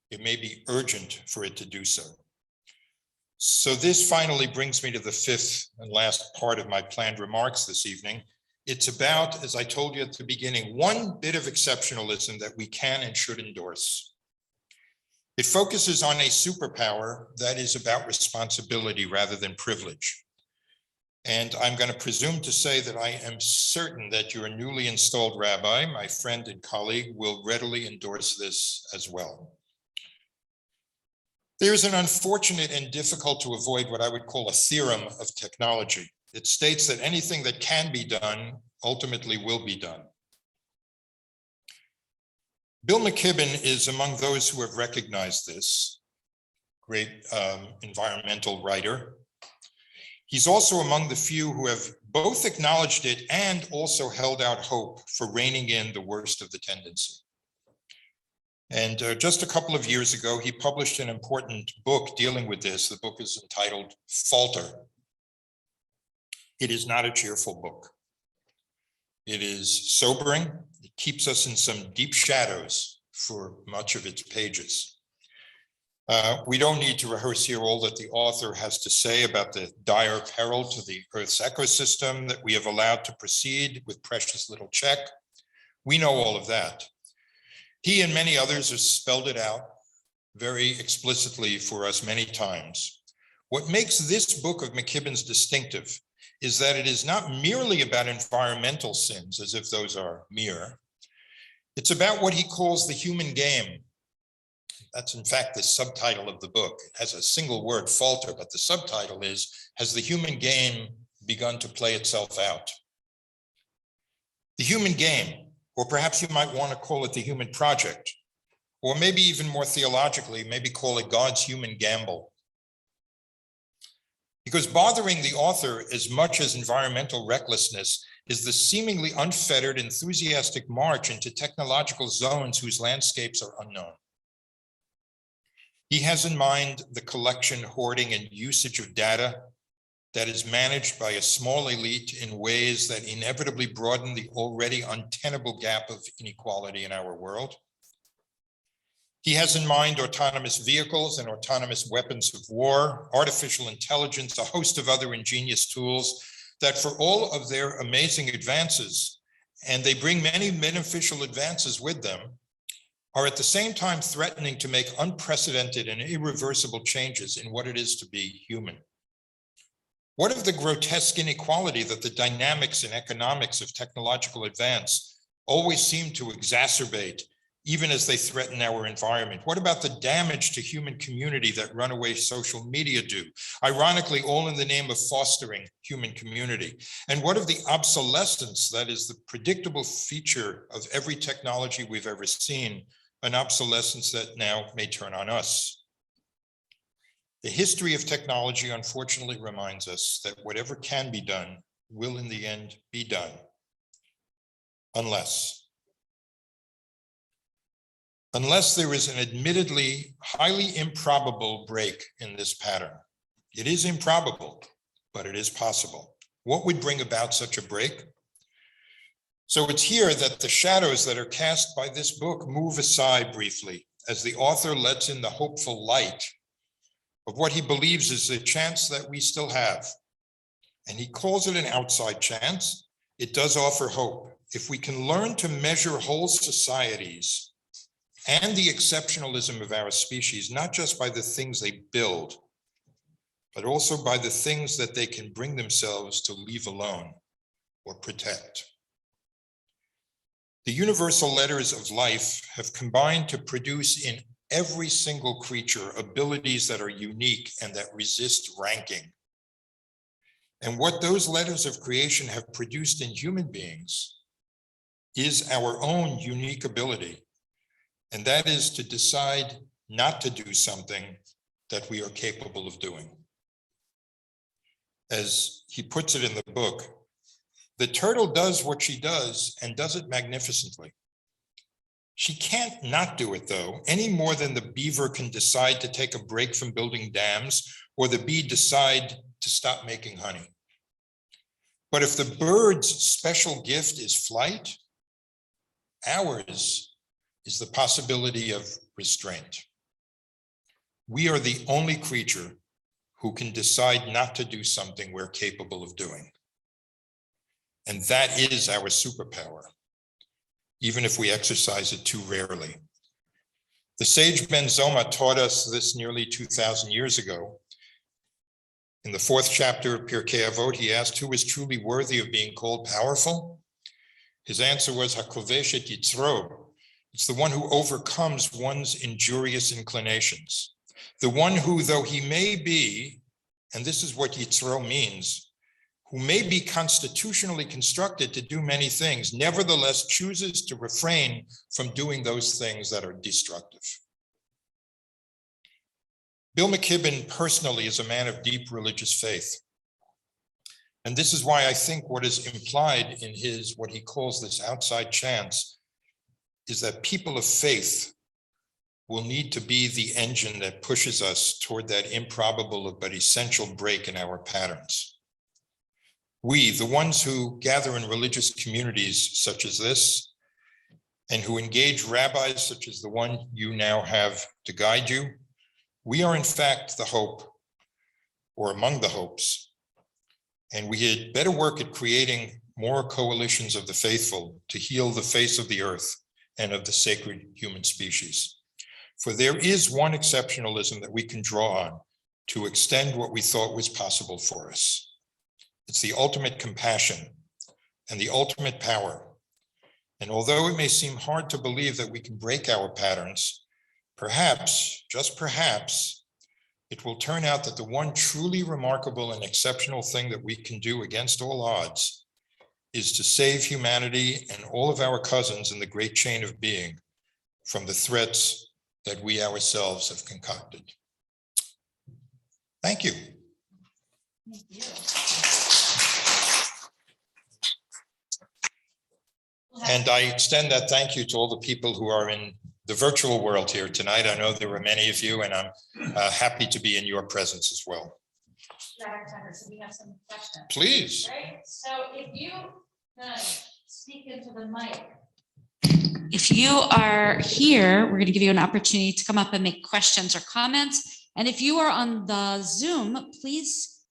H: it may be urgent for it to do so. So this finally brings me to the fifth and last part of my planned remarks this evening. It's about, as I told you at the beginning, one bit of exceptionalism that we can and should endorse. It focuses on a superpower that is about responsibility rather than privilege. And I'm going to presume to say that I am certain that your newly installed rabbi, my friend and colleague, will readily endorse this as well. There's an unfortunate and difficult to avoid what I would call a theorem of technology. It states that anything that can be done ultimately will be done. Bill Mckibben is among those who have recognized this, great environmental writer. He's also among the few who have both acknowledged it and also held out hope for reining in the worst of the tendency. And just a couple of years ago, he published an important book dealing with this. The book is entitled Falter. It is not a cheerful book. It is sobering. It keeps us in some deep shadows for much of its pages. We don't need to rehearse here all that the author has to say about the dire peril to the Earth's ecosystem that we have allowed to proceed with precious little check. We know all of that. He and many others have spelled it out very explicitly for us many times. What makes this book of Mckibben's distinctive is that it is not merely about environmental sins, as if those are mere. It's about what he calls the human game. That's in fact the subtitle of the book. It has a single word, falter, but the subtitle is, has the human game begun to play itself out? The human game, or perhaps you might want to call it the human project, or maybe even more theologically, maybe call it God's human gamble. Because bothering the author as much as environmental recklessness is the seemingly unfettered, enthusiastic march into technological zones whose landscapes are unknown. He has in mind the collection, hoarding, and usage of data that is managed by a small elite in ways that inevitably broaden the already untenable gap of inequality in our world. He has in mind autonomous vehicles and autonomous weapons of war, artificial intelligence, a host of other ingenious tools that, for all of their amazing advances, and they bring many beneficial advances with them, are at the same time threatening to make unprecedented and irreversible changes in what it is to be human. What of the grotesque inequality that the dynamics and economics of technological advance always seem to exacerbate, even as they threaten our environment? What about the damage to human community that runaway social media do? Ironically, all in the name of fostering human community. And what of the obsolescence that is the predictable feature of every technology we've ever seen, an obsolescence that now may turn on us? The history of technology, unfortunately, reminds us that whatever can be done will in the end be done, unless there is an admittedly highly improbable break in this pattern. It is improbable, but it is possible. What would bring about such a break? So it's here that the shadows that are cast by this book move aside briefly as the author lets in the hopeful light of what he believes is a chance that we still have. And he calls it an outside chance. It does offer hope. If we can learn to measure whole societies and the exceptionalism of our species, not just by the things they build, but also by the things that they can bring themselves to leave alone or protect. The universal letters of life have combined to produce in every single creature abilities that are unique and that resist ranking. And what those letters of creation have produced in human beings is our own unique ability. And that is to decide not to do something that we are capable of doing. As he puts it in the book, the turtle does what she does and does it magnificently. She can't not do it, though, any more than the beaver can decide to take a break from building dams or the bee decide to stop making honey. But if the bird's special gift is flight, ours is the possibility of restraint. We are the only creature who can decide not to do something we're capable of doing. And that is our superpower, even if we exercise it too rarely. The sage Ben Zoma taught us this nearly 2,000 years ago. In the 4th chapter of Pirkei Avot, he asked who is truly worthy of being called powerful. His answer was Hakovesh et Yitzro. It's the one who overcomes one's injurious inclinations. The one who, though he may be, and this is what Yitzro means, who may be constitutionally constructed to do many things, nevertheless chooses to refrain from doing those things that are destructive. Bill Mckibben personally is a man of deep religious faith. And this is why I think what is implied in his, what he calls this outside chance, is that people of faith will need to be the engine that pushes us toward that improbable but essential break in our patterns. We, the ones who gather in religious communities such as this, and who engage rabbis such as the one you now have to guide you, we are in fact the hope, or among the hopes. And we had better work at creating more coalitions of the faithful to heal the face of the earth and of the sacred human species. For there is one exceptionalism that we can draw on to extend what we thought was possible for us. It's the ultimate compassion and the ultimate power. And although it may seem hard to believe that we can break our patterns, perhaps, just perhaps, it will turn out that the one truly remarkable and exceptional thing that we can do against all odds is to save humanity and all of our cousins in the great chain of being from the threats that we ourselves have concocted. Thank you. And I extend that thank you to all the people who are in the virtual world here tonight. I know there were many of you, and I'm happy to be in your presence as well.
F: Rabbi Tucker, so we have some questions.
H: Please.
F: Right, so if you speak into the mic. If you are here, we're going to give you an opportunity to come up and make questions or comments. And if you are on the Zoom, please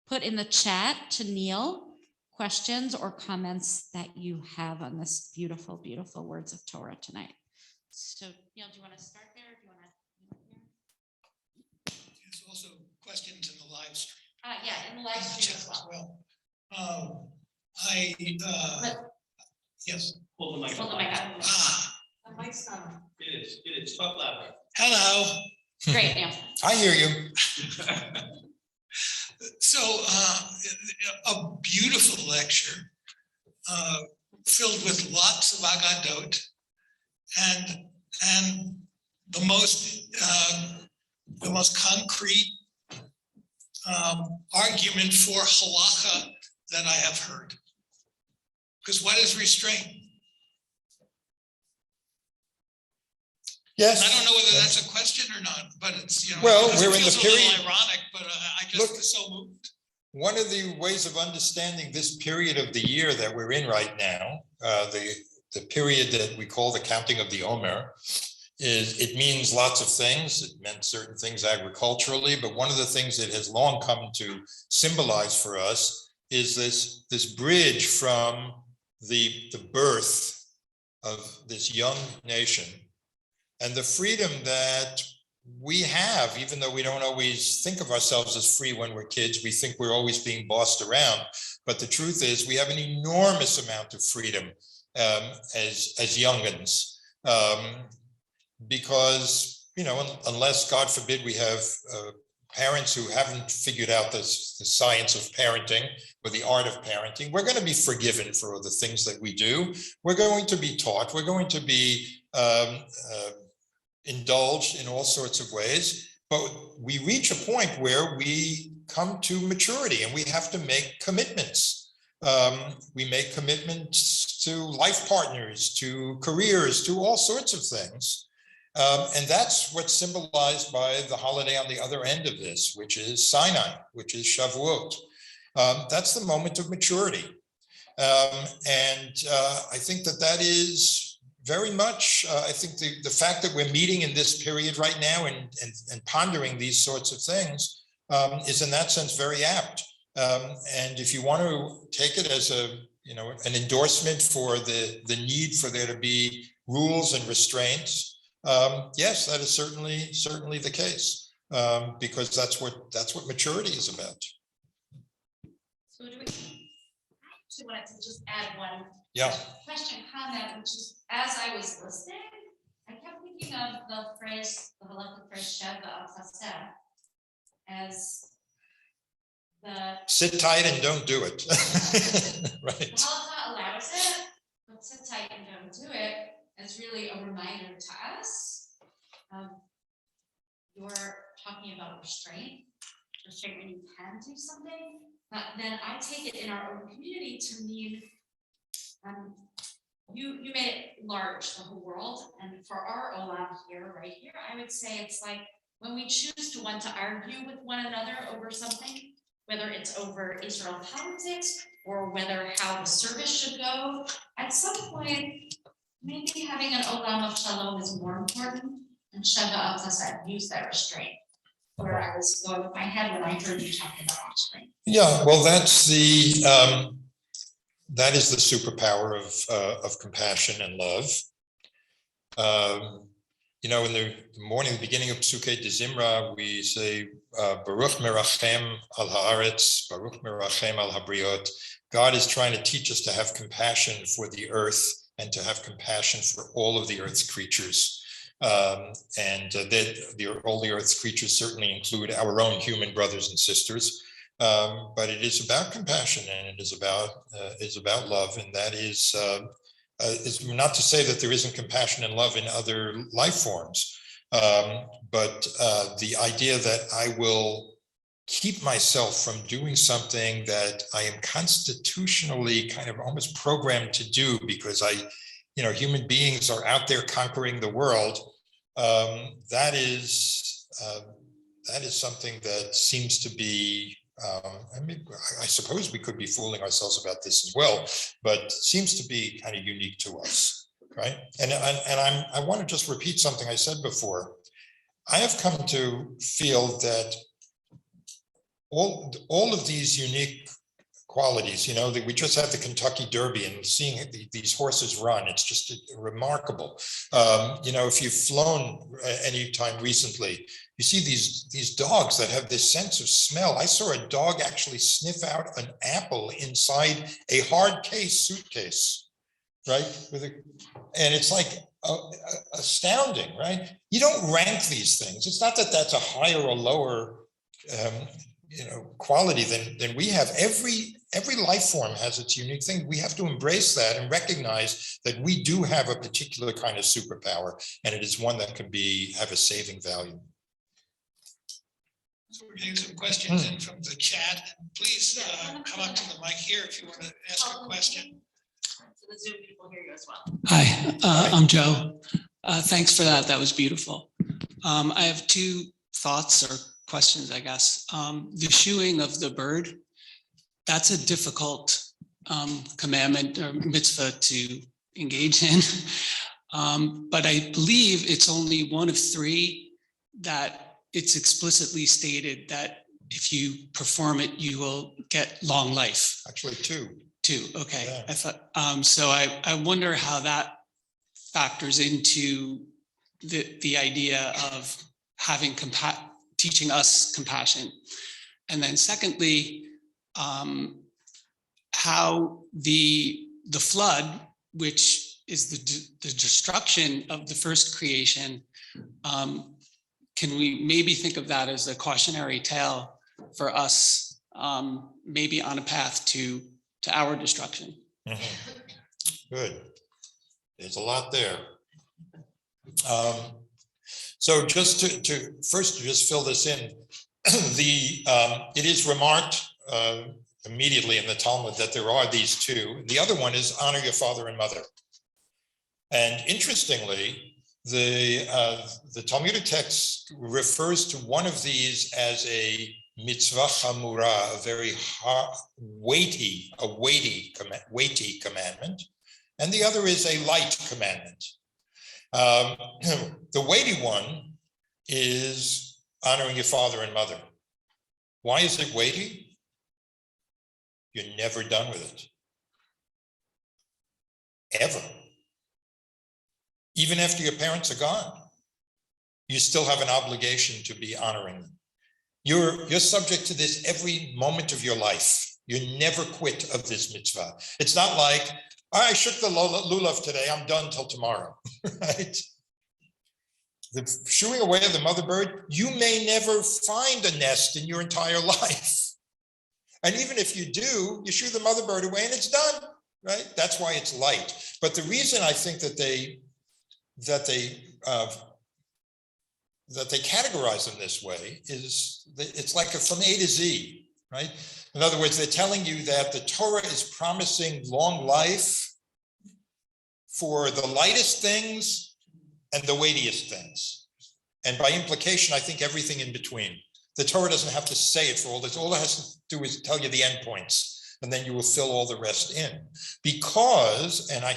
F: put in the chat to Neil questions or comments that you have on this beautiful, beautiful words of Torah tonight. So Neil, do you want to start there? Or do you want to?
I: There's also questions in the live stream.
F: Yeah, in the live stream as well.
I: Yes.
J: Hold the mic.
F: Hold the mic up.
J: The mic's on. It is. Talk louder.
I: Hello.
F: Great, Neil.
H: I hear you.
I: So a beautiful lecture filled with lots of agadot and the most concrete argument for halacha that I have heard. Because what is restraint?
H: Yes.
I: I don't know whether that's a question or not, but it's,
H: Well,
I: it
H: we're in the
I: feels a little
H: period-
I: ironic, but I just
H: Look-
I: was so moved.
H: One of the ways of understanding this period of the year that we're in right now, the period that we call the counting of the Omer, is it means lots of things. It meant certain things agriculturally, but one of the things it has long come to symbolize for us is this bridge from the birth of this young nation and the freedom that we have, even though we don't always think of ourselves as free when we're kids. We think we're always being bossed around, but the truth is we have an enormous amount of freedom as youngins, because, unless, God forbid, we have parents who haven't figured out the science of parenting or the art of parenting, we're going to be forgiven for all the things that we do. We're going to be taught, we're going to be indulged in all sorts of ways, but we reach a point where we come to maturity and we have to make commitments. We make commitments to life partners, to careers, to all sorts of things. And that's what's symbolized by the holiday on the other end of this, which is Sinai, which is Shavuot. That's the moment of maturity. And I think that is very much, I think the fact that we're meeting in this period right now and pondering these sorts of things is in that sense very apt. And if you want to take it as an endorsement for the need for there to be rules and restraints, yes, that is certainly the case, because that's what maturity is about.
F: So do we, I actually wanted to just add one question, comment, which is, as I was listening, I kept thinking of the halachic phrase Shabbat as the
H: Sit tight and don't do it. Right.
F: The halacha allows it, but sit tight and don't do it as really a reminder to us. You're talking about restraint when you can do something, but then I take it in our own community to mean you made it large, the whole world, and for our olam here, right here, I would say it's like when we choose to want to argue with one another over something, whether it's over Israel politics or whether how the service should go, at some point, maybe having an olam of shalom is more important, and Shabbat use that restraint. Where I was going with my head when I heard you talking about restraint.
H: Yeah, well, that is the superpower of compassion and love. In the morning, the beginning of Psukei de Zimra, we say, Baruch merachem al haaretz, Baruch merachem al habriot. God is trying to teach us to have compassion for the earth and to have compassion for all of the earth's creatures. All the earth's creatures certainly include our own human brothers and sisters. But it is about compassion and it is about love, and that is not to say that there isn't compassion and love in other life forms, but the idea that I will keep myself from doing something that I am constitutionally kind of almost programmed to do because human beings are out there conquering the world, that is something that seems to be, I suppose we could be fooling ourselves about this as well, but seems to be kind of unique to us, right? And I want to just repeat something I said before. I have come to feel that all of these unique qualities, that we just had the Kentucky Derby and seeing these horses run, it's just remarkable. If you've flown any time recently, you see these dogs that have this sense of smell. I saw a dog actually sniff out an apple inside a hard case suitcase, right? And it's like astounding, right? You don't rank these things. It's not that that's a higher or lower quality than we have. Every life form has its unique thing. We have to embrace that and recognize that we do have a particular kind of superpower, and it is one that can have a saving value.
I: So we're getting some questions in from the chat. Please come up to the mic here if you want to ask a question.
F: So the Zoom people hear you as well.
K: Hi, I'm Joe. Thanks for that. That was beautiful. I have two thoughts or questions, I guess. The shoeing of the bird, that's a difficult commandment or mitzvah to engage in. But I believe it's only one of three that it's explicitly stated that if you perform it, you will get long life.
H: Actually, two.
K: Okay.
H: Yeah.
K: I thought, so I wonder how that factors into the idea of having teaching us compassion. And then secondly, how the flood, which is the destruction of the first creation, can we maybe think of that as a cautionary tale for us, maybe on a path to our destruction?
H: Mm-hmm. Good. There's a lot there. So just to first just fill this in, it is remarked immediately in the Talmud that there are these two. The other one is honor your father and mother. And interestingly, the Talmudic text refers to one of these as a mitzvah chamura, a very weighty commandment, and the other is a light commandment. The weighty one is honoring your father and mother. Why is it weighty? You're never done with it. Ever. Even after your parents are gone, you still have an obligation to be honoring them. You're subject to this every moment of your life. You never quit of this mitzvah. It's not like, I shook the lulav today, I'm done till tomorrow, right? The shooing away of the mother bird, you may never find a nest in your entire life. And even if you do, you shoot the mother bird away and it's done, right? That's why it's light. But the reason I think that they categorize them this way is that it's like from A to Z, right? In other words, they're telling you that the Torah is promising long life for the lightest things and the weightiest things. And by implication, I think everything in between. The Torah doesn't have to say it for all this. All it has to do is tell you the endpoints, and then you will fill all the rest in. Because, and I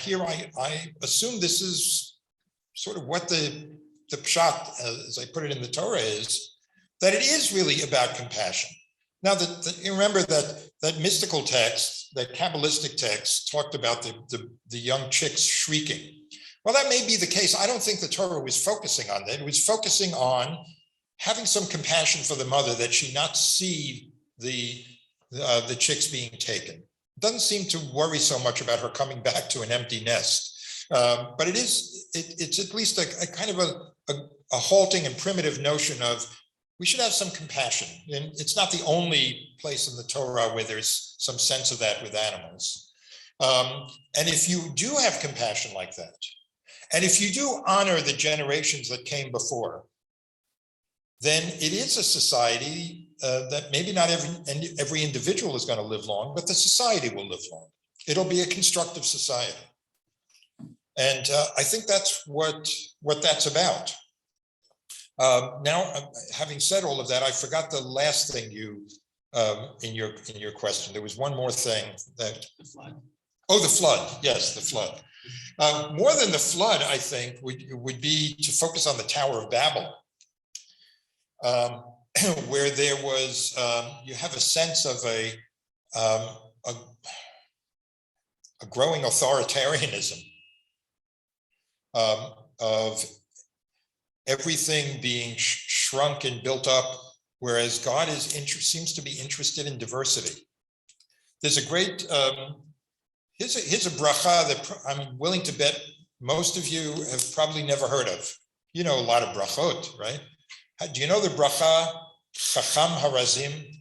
H: assume this is sort of what the pshat, as I put it in the Torah, is that it is really about compassion. Now, you remember that mystical text, that Kabbalistic text, talked about the young chicks shrieking. Well, that may be the case. I don't think the Torah was focusing on that. It was focusing on having some compassion for the mother, that she not see the chicks being taken. It doesn't seem to worry so much about her coming back to an empty nest. But it's at least a kind of a halting and primitive notion of, we should have some compassion. And it's not the only place in the Torah where there's some sense of that with animals. And if you do have compassion like that, and if you do honor the generations that came before, then it is a society that maybe not every individual is going to live long, but the society will live long. It'll be a constructive society. And I think that's what that's about. Now, having said all of that, I forgot the last thing you in your question. There was one more thing that.
K: The flood.
H: Oh, the flood. Yes, the flood. More than the flood, I think would be to focus on the Tower of Babel, where there was you have a sense of a growing authoritarianism of everything being shrunk and built up, whereas God seems to be interested in diversity. There's a great, here's a bracha that I'm willing to bet most of you have probably never heard of. You know a lot of brachot, right? Do you know the bracha, Chacham Harazim?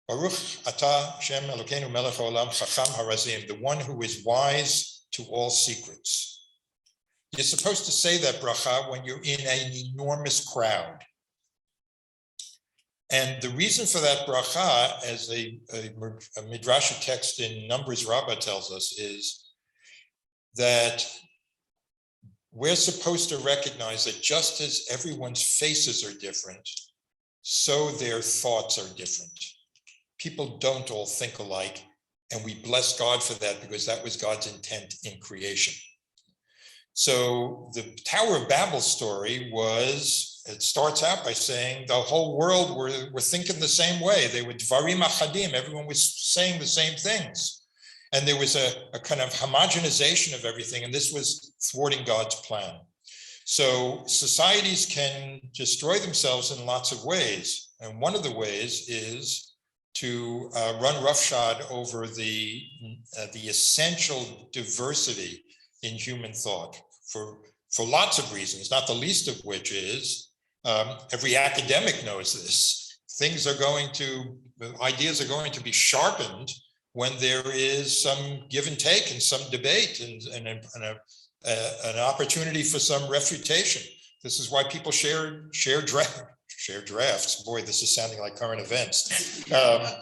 H: Baruch Atah Shem Elokeinu Melech Haolam Chacham Harazim, the one who is wise to all secrets. You're supposed to say that bracha when you're in an enormous crowd. And the reason for that bracha, as a midrashic text in Numbers Rabbah tells us, is that we're supposed to recognize that just as everyone's faces are different, so their thoughts are different. People don't all think alike, and we bless God for that because that was God's intent in creation. So the Tower of Babel story it starts out by saying the whole world were thinking the same way. They were dvarim achadim, everyone was saying the same things. And there was a kind of homogenization of everything, and this was thwarting God's plan. So societies can destroy themselves in lots of ways. And one of the ways is to run roughshod over the essential diversity in human thought for lots of reasons, not the least of which is every academic knows this. Ideas are going to be sharpened when there is some give and take and some debate and an opportunity for some refutation. This is why people share drafts. Boy, this is sounding like current events.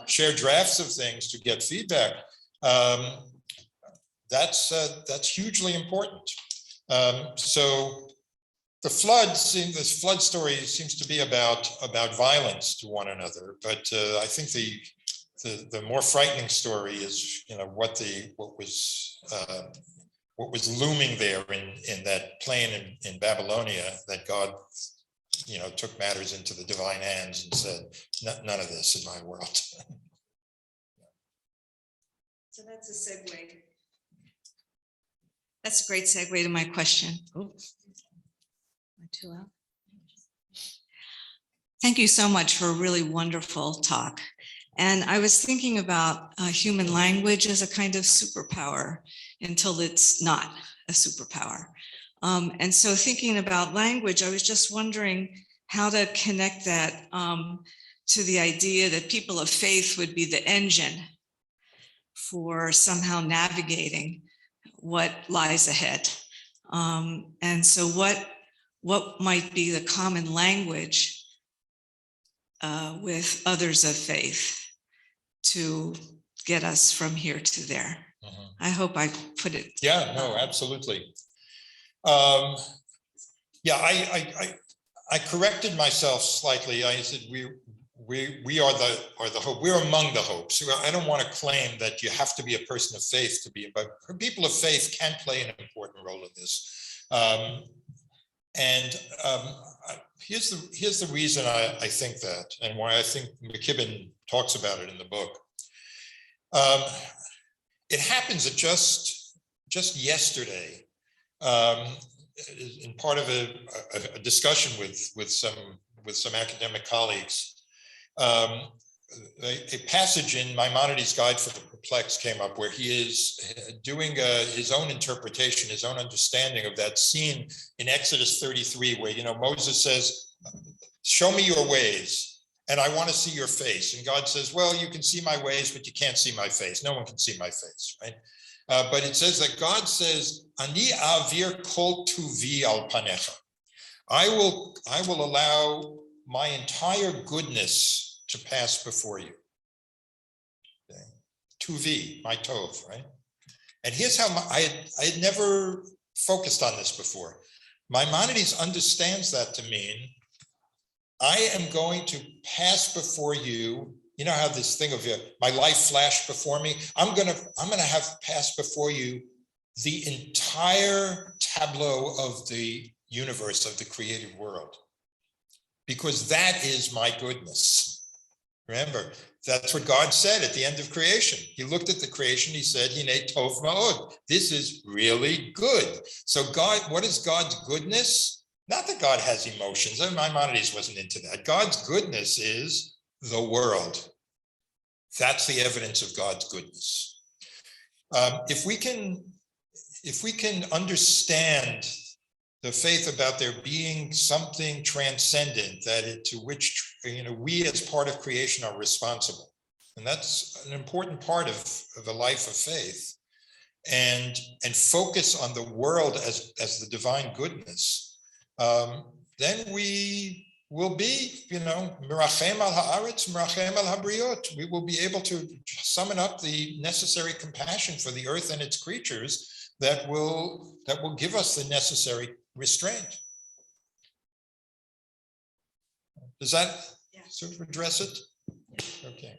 H: Share drafts of things to get feedback. That's hugely important. So this flood story seems to be about violence to one another, but I think the more frightening story is, what was looming there in that plain in Babylonia, that God, took matters into the divine hands and said, none of this in my world.
L: So that's a segue. That's a great segue to my question. Oh, not too loud. Thank you so much for a really wonderful talk. And I was thinking about human language as a kind of superpower until it's not a superpower. And so thinking about language, I was just wondering how to connect that to the idea that people of faith would be the engine for somehow navigating what lies ahead. And so what might be the common language with others of faith to get us from here to there? Mm-hmm. I hope I put it.
H: Yeah, no, absolutely. I corrected myself slightly. I said we are the hope. We're among the hopes. I don't want to claim that you have to be a person of faith to be, but people of faith can play an important role in this. Here's the reason I think that, and why I think Mckibben talks about it in the book. It happens that just yesterday, in part of a discussion with some academic colleagues, a passage in Maimonides' Guide for the Perplexed came up where he is doing his own interpretation, his own understanding of that scene in Exodus 33, where Moses says, "Show me your ways, and I want to see your face." And God says, "Well, you can see my ways, but you can't see my face. No one can see my face," right? But it says that God says, "Ani avir kol tuvi al panecha." I will allow my entire goodness to pass before you. Okay. Tuvi, my tov, right? And here's how I had never focused on this before. Maimonides understands that to mean, I am going to pass before you. You know how this thing of my life flashed before me? I'm gonna have passed before you the entire tableau of the universe, of the created world, because that is my goodness. Remember, that's what God said at the end of creation. He looked at the creation, he said, Hine tov ma'od. This is really good. So God, what is God's goodness? Not that God has emotions. Maimonides wasn't into that. God's goodness is the world. That's the evidence of God's goodness. If we can understand the faith about there being something transcendent to which we as part of creation are responsible, and that's an important part of a life of faith, and focus on the world as the divine goodness, then we will be, mirachem al haaretz, mirachem al habriot. We will be able to summon up the necessary compassion for the earth and its creatures that will give us the necessary restraint. Does that sort of address it? Okay.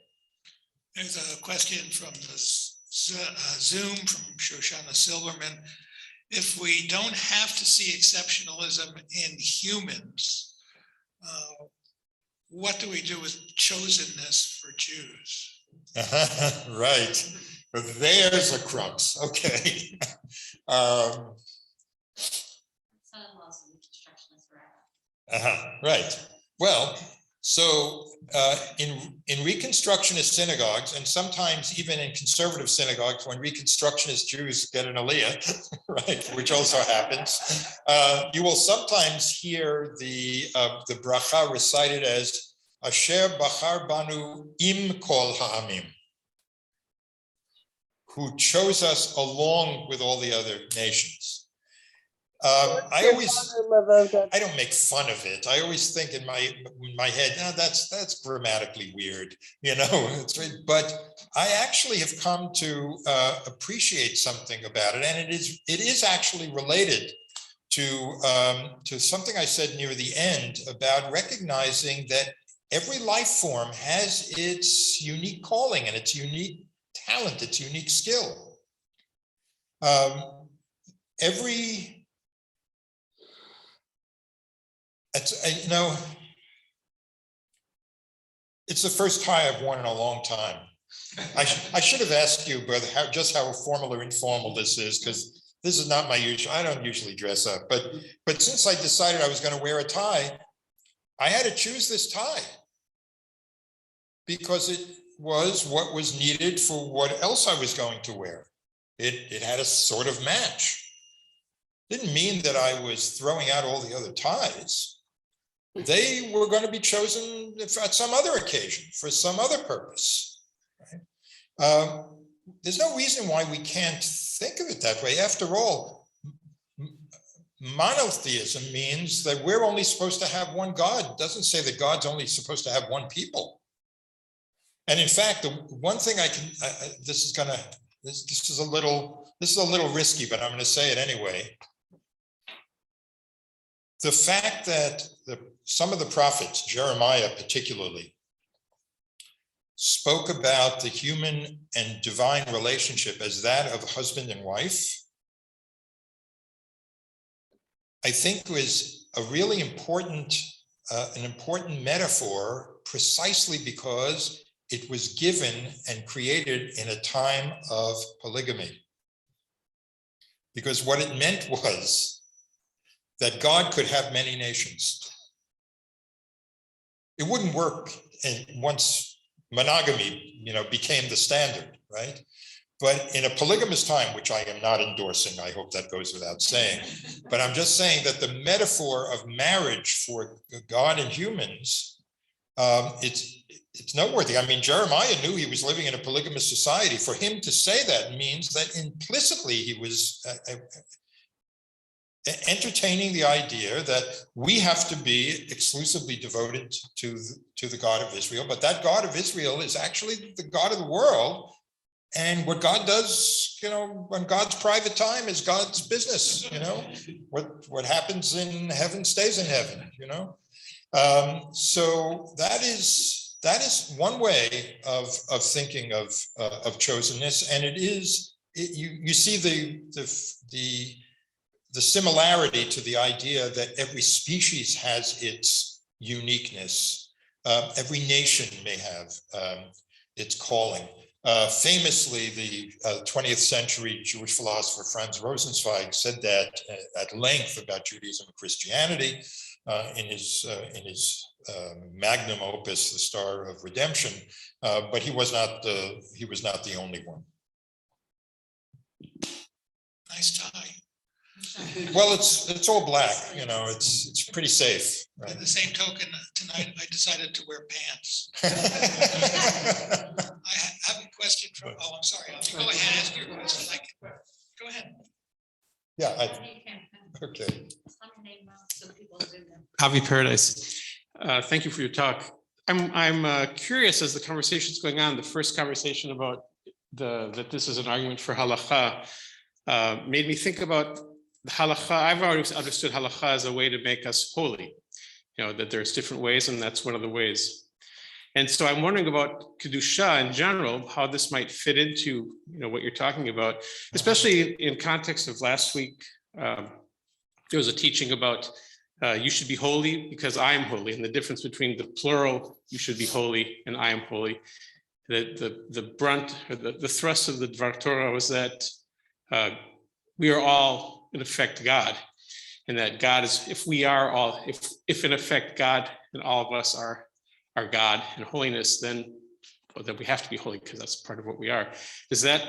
I: There's a question from the Zoom from Shoshana Silverman. If we don't have to see exceptionalism in humans, what do we do with chosenness for Jews?
H: Right. But there's a crux. Okay. Right. Well, so in Reconstructionist synagogues, and sometimes even in conservative synagogues, when Reconstructionist Jews get an aliyah, right, which also happens, you will sometimes hear the bracha recited as Asher Bachar Banu Im Kol Ha'amim, who chose us along with all the other nations. I don't make fun of it. I always think in my head, no, that's grammatically weird, but I actually have come to appreciate something about it, and it is actually related to something I said near the end about recognizing that every life form has its unique calling and its unique talent, its unique skill. It's the first tie I've worn in a long time. I should have asked you, brother, how formal or informal this is, because this is not my usual. I don't usually dress up, but since I decided I was going to wear a tie, I had to choose this tie because it was what was needed for what else I was going to wear. It had a sort of match. Didn't mean that I was throwing out all the other ties. They were going to be chosen at some other occasion for some other purpose. Right? There's no reason why we can't think of it that way. After all, monotheism means that we're only supposed to have one God. It doesn't say that God's only supposed to have one people. And in fact, the one thing this is a little risky, but I'm going to say it anyway. The fact that some of the prophets, Jeremiah particularly, spoke about the human and divine relationship as that of husband and wife, I think was a really important metaphor, precisely because it was given and created in a time of polygamy. Because what it meant was that God could have many nations. It wouldn't work once monogamy, became the standard, right? But in a polygamous time, which I am not endorsing, I hope that goes without saying, but I'm just saying that the metaphor of marriage for God and humans, it's noteworthy. I mean, Jeremiah knew he was living in a polygamous society. For him to say that means that implicitly he was entertaining the idea that we have to be exclusively devoted to the God of Israel, but that God of Israel is actually the God of the world, And what God does, when God's private time is God's business, what happens in heaven stays in heaven, So that is one way of thinking of chosenness. And you see the similarity to the idea that every species has its uniqueness. Every nation may have its calling. Famously, the 20th century Jewish philosopher Franz Rosenzweig said that at length about Judaism and Christianity in his magnum opus, The Star of Redemption, but he was not the only one.
I: Nice tie.
H: Well, it's all black, it's pretty safe. Right?
I: By the same token, tonight I decided to wear pants. I have a question from, I'm sorry, go ahead, ask your question. Go ahead.
H: Yeah, okay.
M: Avi Paradise. Thank you for your talk. I'm curious, as the conversation is going on, the first conversation about that this is an argument for halakha made me think about halakha. I've always understood halakha as a way to make us holy, that there's different ways, and that's one of the ways. And so I'm wondering about kedusha in general, how this might fit into what you're talking about, especially in context of last week. There was a teaching about you should be holy because I am holy, and the difference between the plural you should be holy and I am holy. The brunt or the thrust of the Dvar Torah was that we are all in effect God, and that God is, if in effect God and all of us are God and holiness, then we have to be holy because that's part of what we are.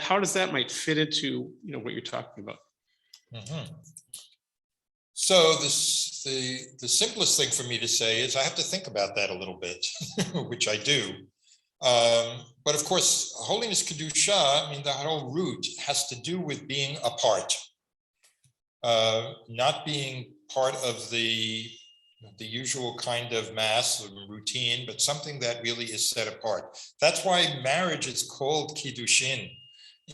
M: How does that might fit into what you're talking about?
H: Mm-hmm. So the simplest thing for me to say is I have to think about that a little bit, which I do. But of course, holiness kedusha, the whole root has to do with being apart, not being part of the usual kind of mass or routine, but something that really is set apart. That's why marriage is called kiddushin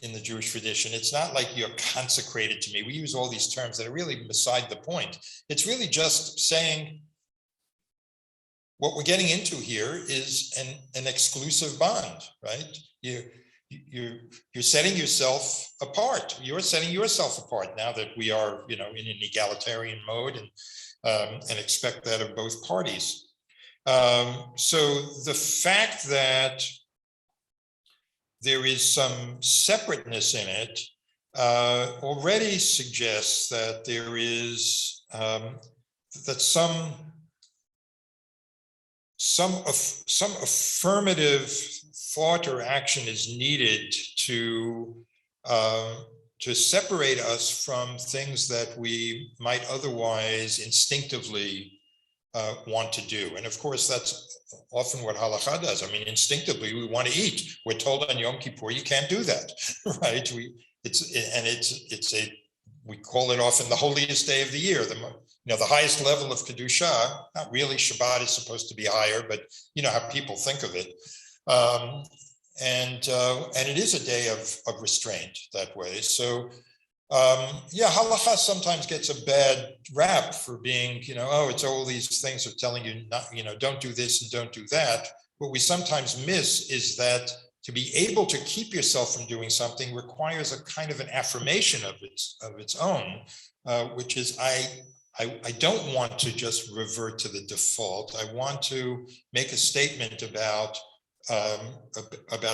H: in the Jewish tradition. It's not like you're consecrated to me. We use all these terms that are really beside the point. It's really just saying what we're getting into here is an exclusive bond, right? You're setting yourself apart. You're setting yourself apart now that we are, in an egalitarian mode and expect that of both parties. So the fact that there is some separateness in it already suggests that there is that some affirmative thought or action is needed to separate us from things that we might otherwise instinctively want to do. And of course, that's often what halakha does. Instinctively, we want to eat. We're told on Yom Kippur, you can't do that, right? We call it often the holiest day of the year, the highest level of kedusha. Not really, Shabbat is supposed to be higher, but how people think of it. And it is a day of restraint that way. So halakha sometimes gets a bad rap for being, it's all these things are telling you not, don't do this and don't do that. What we sometimes miss is that to be able to keep yourself from doing something requires a kind of an affirmation of its own, which is I don't want to just revert to the default. I want to make a statement about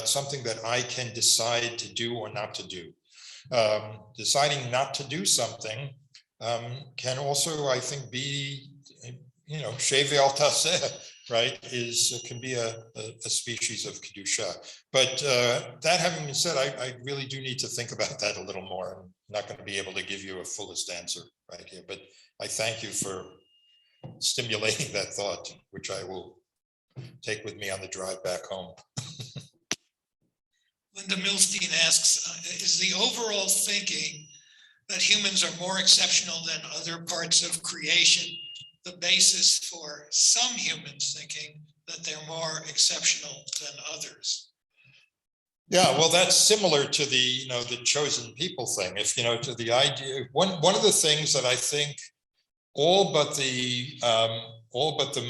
H: something that I can decide to do or not to do. Deciding not to do something can also, I think, be, sheve al taseh, right? Can be a species of kedusha. But that having been said, I really do need to think about that a little more. I'm not going to be able to give you a fullest answer right here, but I thank you for stimulating that thought, which I will take with me on the drive back home.
I: Linda Milstein asks, is the overall thinking that humans are more exceptional than other parts of creation the basis for some humans thinking that they're more exceptional than others?
H: Yeah, well, that's similar to the, the chosen people thing. If, to the idea, one of the things that I think all but the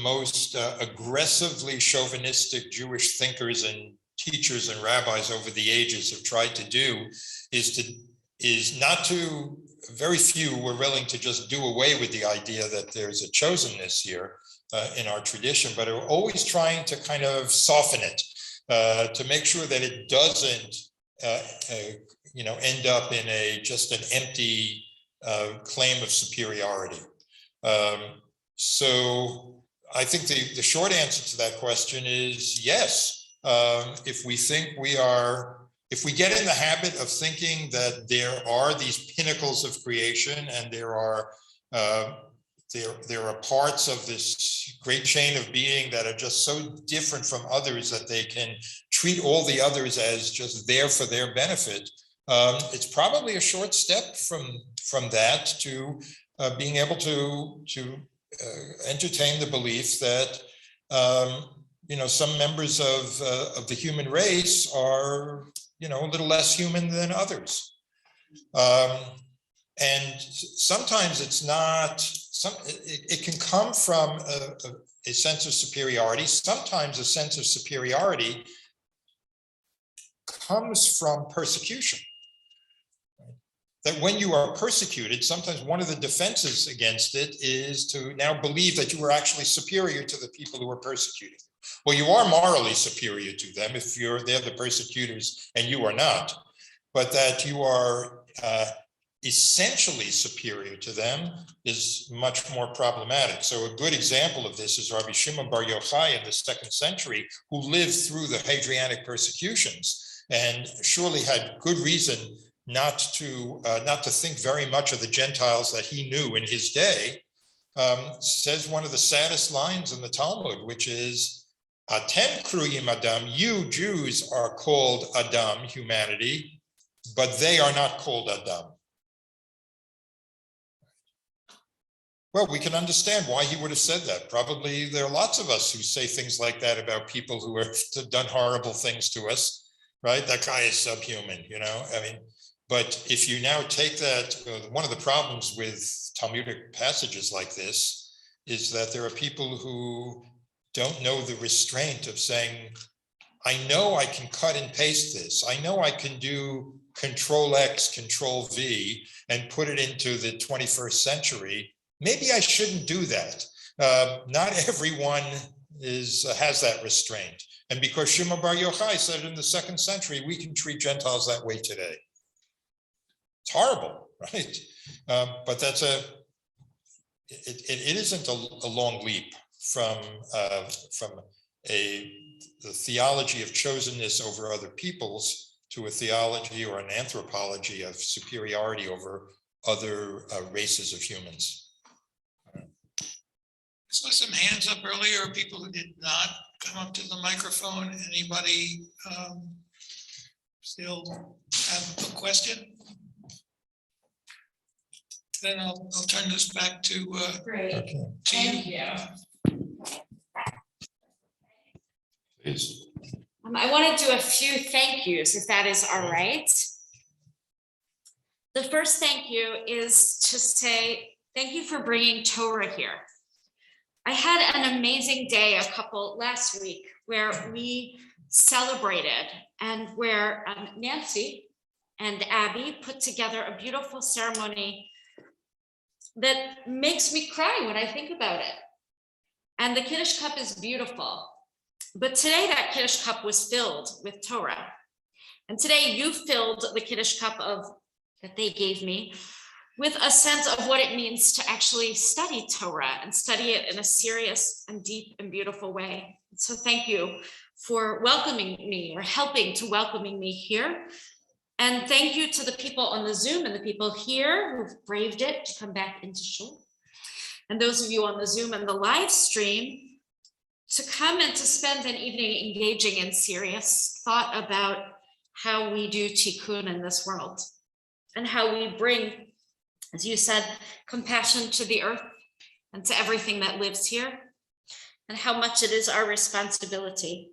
H: most aggressively chauvinistic Jewish thinkers and teachers and rabbis over the ages have tried to do is not to, very few were willing to just do away with the idea that there's a chosenness here in our tradition, but are always trying to kind of soften it to make sure that it doesn't, end up in just an empty claim of superiority. So I think the short answer to that question is yes. If we get in the habit of thinking that there are these pinnacles of creation and there are parts of this great chain of being that are just so different from others that they can treat all the others as just there for their benefit, it's probably a short step from that to being able to entertain the belief that some members of the human race are a little less human than others, and sometimes it's not. It can come from a sense of superiority. Sometimes a sense of superiority comes from persecution. That when you are persecuted, sometimes one of the defenses against it is to now believe that you are actually superior to the people who are persecuting. Well, you are morally superior to them if they're the persecutors and you are not, but that you are essentially superior to them is much more problematic. So a good example of this is Rabbi Shimon Bar Yochai in the 2nd century, who lived through the Hadrianic persecutions and surely had good reason not to think very much of the Gentiles that he knew in his day, says one of the saddest lines in the Talmud, which is, Atem kruyim Adam, you Jews are called Adam, humanity, but they are not called Adam. Well, we can understand why he would have said that. Probably there are lots of us who say things like that about people who have done horrible things to us, right? That guy is subhuman, but if you now take that, one of the problems with Talmudic passages like this is that there are people who don't know the restraint of saying, I know I can cut and paste this. I know I can do Control X, Control V, and put it into the 21st century. Maybe I shouldn't do that. Not everyone has that restraint. And because Shimon Bar Yochai said in the 2nd century, we can treat Gentiles that way today. It's horrible, right? But it isn't a long leap from the theology of chosenness over other peoples to a theology or an anthropology of superiority over other races of humans.
I: I saw some hands up earlier, people who did not come up to the microphone. Anybody still have a question? Then I'll turn this back to
F: Great.
H: Okay.
F: Thank you.
H: Please.
F: I want to do a few thank yous, if that is all right. The first thank you is to say thank you for bringing Torah here. I had an amazing day last week where we celebrated and where Nancy and Abby put together a beautiful ceremony that makes me cry when I think about it. And the Kiddush cup is beautiful. But today that Kiddush cup was filled with Torah. And today you filled the Kiddush cup that they gave me with a sense of what it means to actually study Torah and study it in a serious and deep and beautiful way. So thank you for welcoming me or helping to welcoming me here. And thank you to the people on the Zoom and the people here who've braved it to come back into shul. And those of you on the Zoom and the live stream to come and to spend an evening engaging in serious thought about how we do tikkun in this world and how we bring, as you said, compassion to the earth and to everything that lives here, and how much it is our responsibility.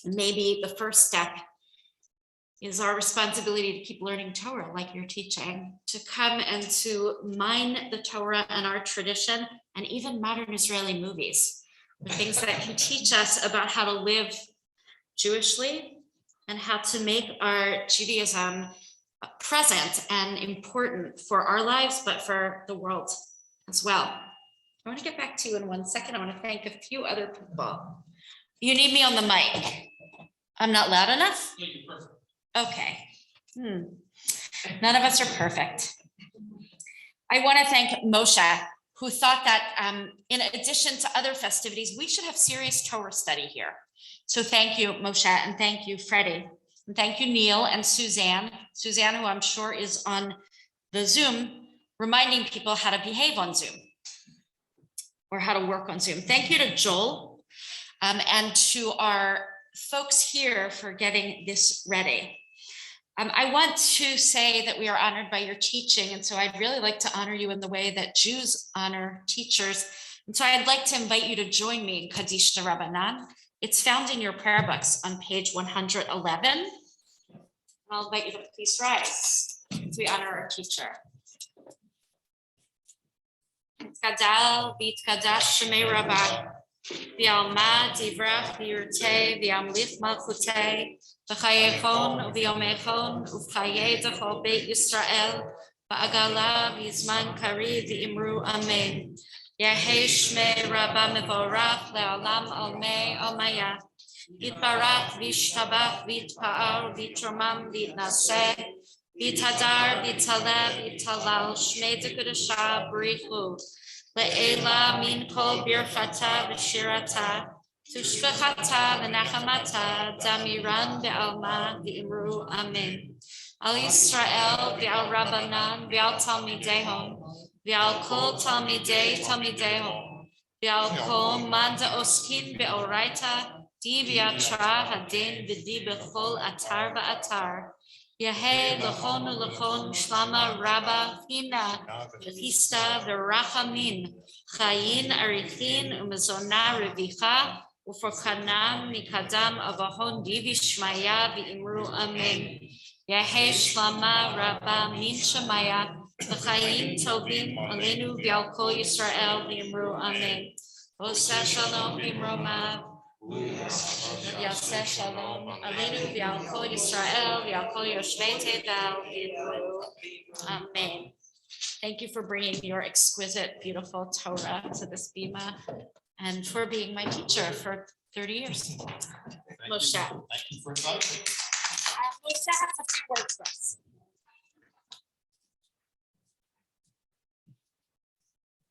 F: Maybe the first step is our responsibility to keep learning Torah like you're teaching, to come and to mine the Torah and our tradition, and even modern Israeli movies, the things that can teach us about how to live Jewishly and how to make our Judaism present and important for our lives, but for the world as well. I want to get back to you in 1 second. I want to thank a few other people. You need me on the mic. I'm not loud enough?
M: Yeah, you're perfect.
F: Okay. None of us are perfect. I want to thank Moshe, who thought that in addition to other festivities, we should have serious Torah study here. So thank you, Moshe, and thank you, Freddie. And thank you, Neil and Suzanne. Suzanne, who I'm sure is on the Zoom, reminding people how to behave on Zoom or how to work on Zoom. Thank you to Joel and to our folks here for getting this ready. I want to say that we are honored by your teaching, and so I'd really like to honor you in the way that Jews honor teachers. And so I'd like to invite you to join me in Kaddish D'Rabbanan. It's found in your prayer books on page 111. And I'll invite you to please rise as we honor our teacher. Tkadal v'tkadash shemei Rabbi, v'alma divrach v'yurtei v'amlich malchutei, v'chayechon v'yomechon uv'chayei d'chol beit Yisrael, v'agala v'zman kari v'imru amen. Yehei shmei Rabba mevorach le'olam almei almaya. Yitbarach v'yishtabach v'yitpa'al v'yitromam v'yitnaseh v'yitadar v'yitaleh v'yitalal shmei d'kudashah b'richu le'ela min kol birchata v'shirata tushvechata v'nachamata damiran v'alma v'imru amen. Al Yisrael v'al Rabbanan v'al Talmidehom v'al kol Talmidehom v'al kol manda oskin be'oraita di v'yatra hadin v'di b'chol atar v'atar Yehei l'chon u'l'chon shlama rabba hina v'chista v'rachamin chayin arichin u'mezona revicha u'forkanam mikadam avahon di v'shmaya v'imru amen. Yehei shlama rabba min shemaya v'chayin tovim alenu v'al kol Yisrael v'imru amen. Oseh shalom b'mromav Yaseh shalom alenu v'al kol Yisrael v'al kol yoshvei tevel v'imru amen. Thank you for bringing your exquisite, beautiful Torah to this bima and for being my teacher for 30 years. Moshe.
J: Thank you for inviting me.
F: Moshe has a few words for us.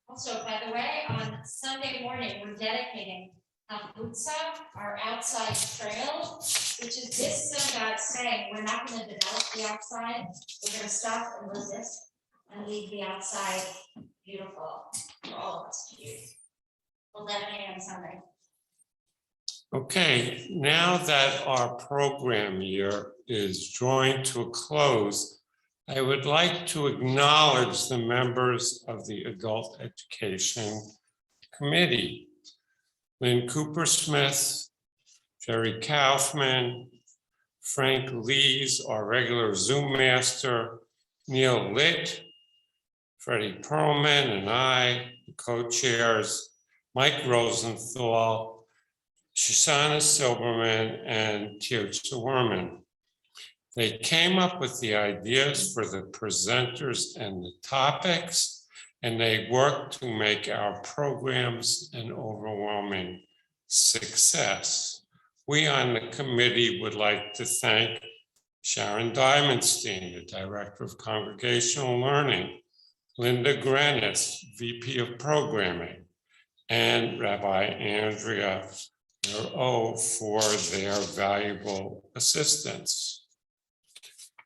F: Also, by the way, on Sunday morning, we're dedicating Hafutza, our outside trail, which is this synagogue saying we're not going to develop the outside. We're going to stop and resist and leave the outside beautiful for all of us to use. 11 a.m. Sunday.
E: Okay, now that our program here is drawing to a close, I would like to acknowledge the members of the Adult Education Committee. Lynn Cooper-Smith, Jerry Kaufman, Frank Lees, our regular Zoom master, Neil Litt, Freddie Perlman, and I, the co-chairs, Mike Rosenthal, Shoshana Silberman, and Tirza Werman. They came up with the ideas for the presenters and the topics, and they worked to make our programs an overwhelming success. We on the committee would like to thank Sharon Diamondstein, the Director of Congregational Learning, Linda Grenis, VP of Programming, and Rabbi Andrea for their valuable assistance.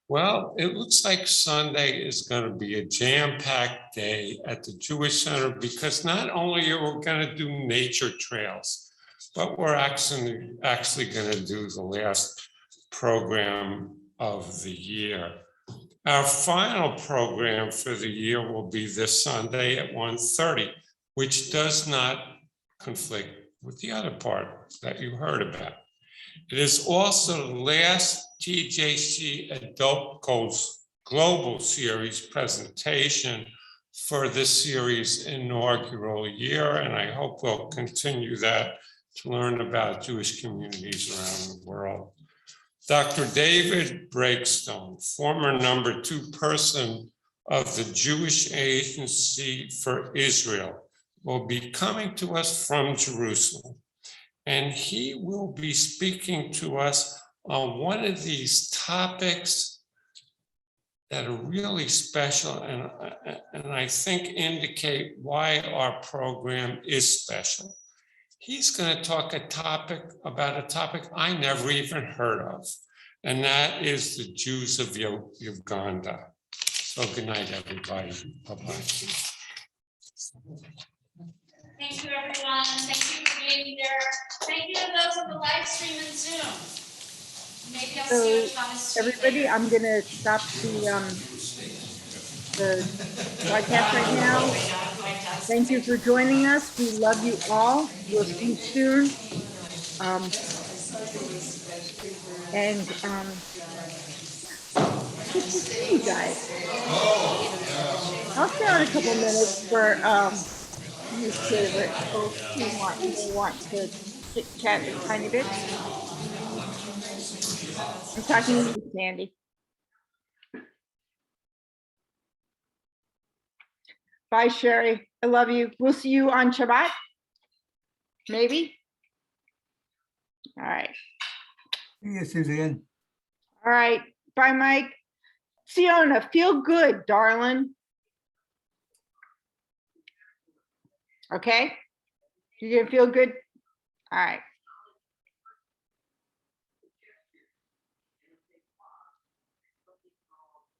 E: Well, it looks like Sunday is going to be a jam-packed day at the Jewish Center because not only are we going to do nature trails, but we're actually going to do the last program of the year. Our final program for the year will be this Sunday at 1:30, which does not conflict with the other part that you heard about. It is also the last TJC Adult Goals Global Series presentation for this series' inaugural year, and I hope we'll continue that to learn about Jewish communities around the world. Dr. David Breakstone, former #2 person of the Jewish Agency for Israel, will be coming to us from Jerusalem. And he will be speaking to us on one of these topics that are really special and I think indicate why our program is special. He's going to talk about a topic I never even heard of, and that is the Jews of Uganda. So good night, everybody. Bye-bye.
F: Thank you, everyone. Thank you for being here. Thank you to those on the live stream and Zoom. Maybe I'll see you
B: So
F: Thomas.
B: everybody, I'm gonna stop the broadcast right now. Thank you for joining us. We love you all. We'll see you soon. Good to see you guys. I'll stay on a couple minutes for your favorite folks who want to chit chat a tiny bit. I'm talking to you, Sandy. Bye, Sherry. I love you. We'll see you on Shabbat. Maybe. All right.
D: See you, Suzanne.
B: All right. Bye, Mike. Siona, feel good, darling. Okay? You gonna feel good? All right.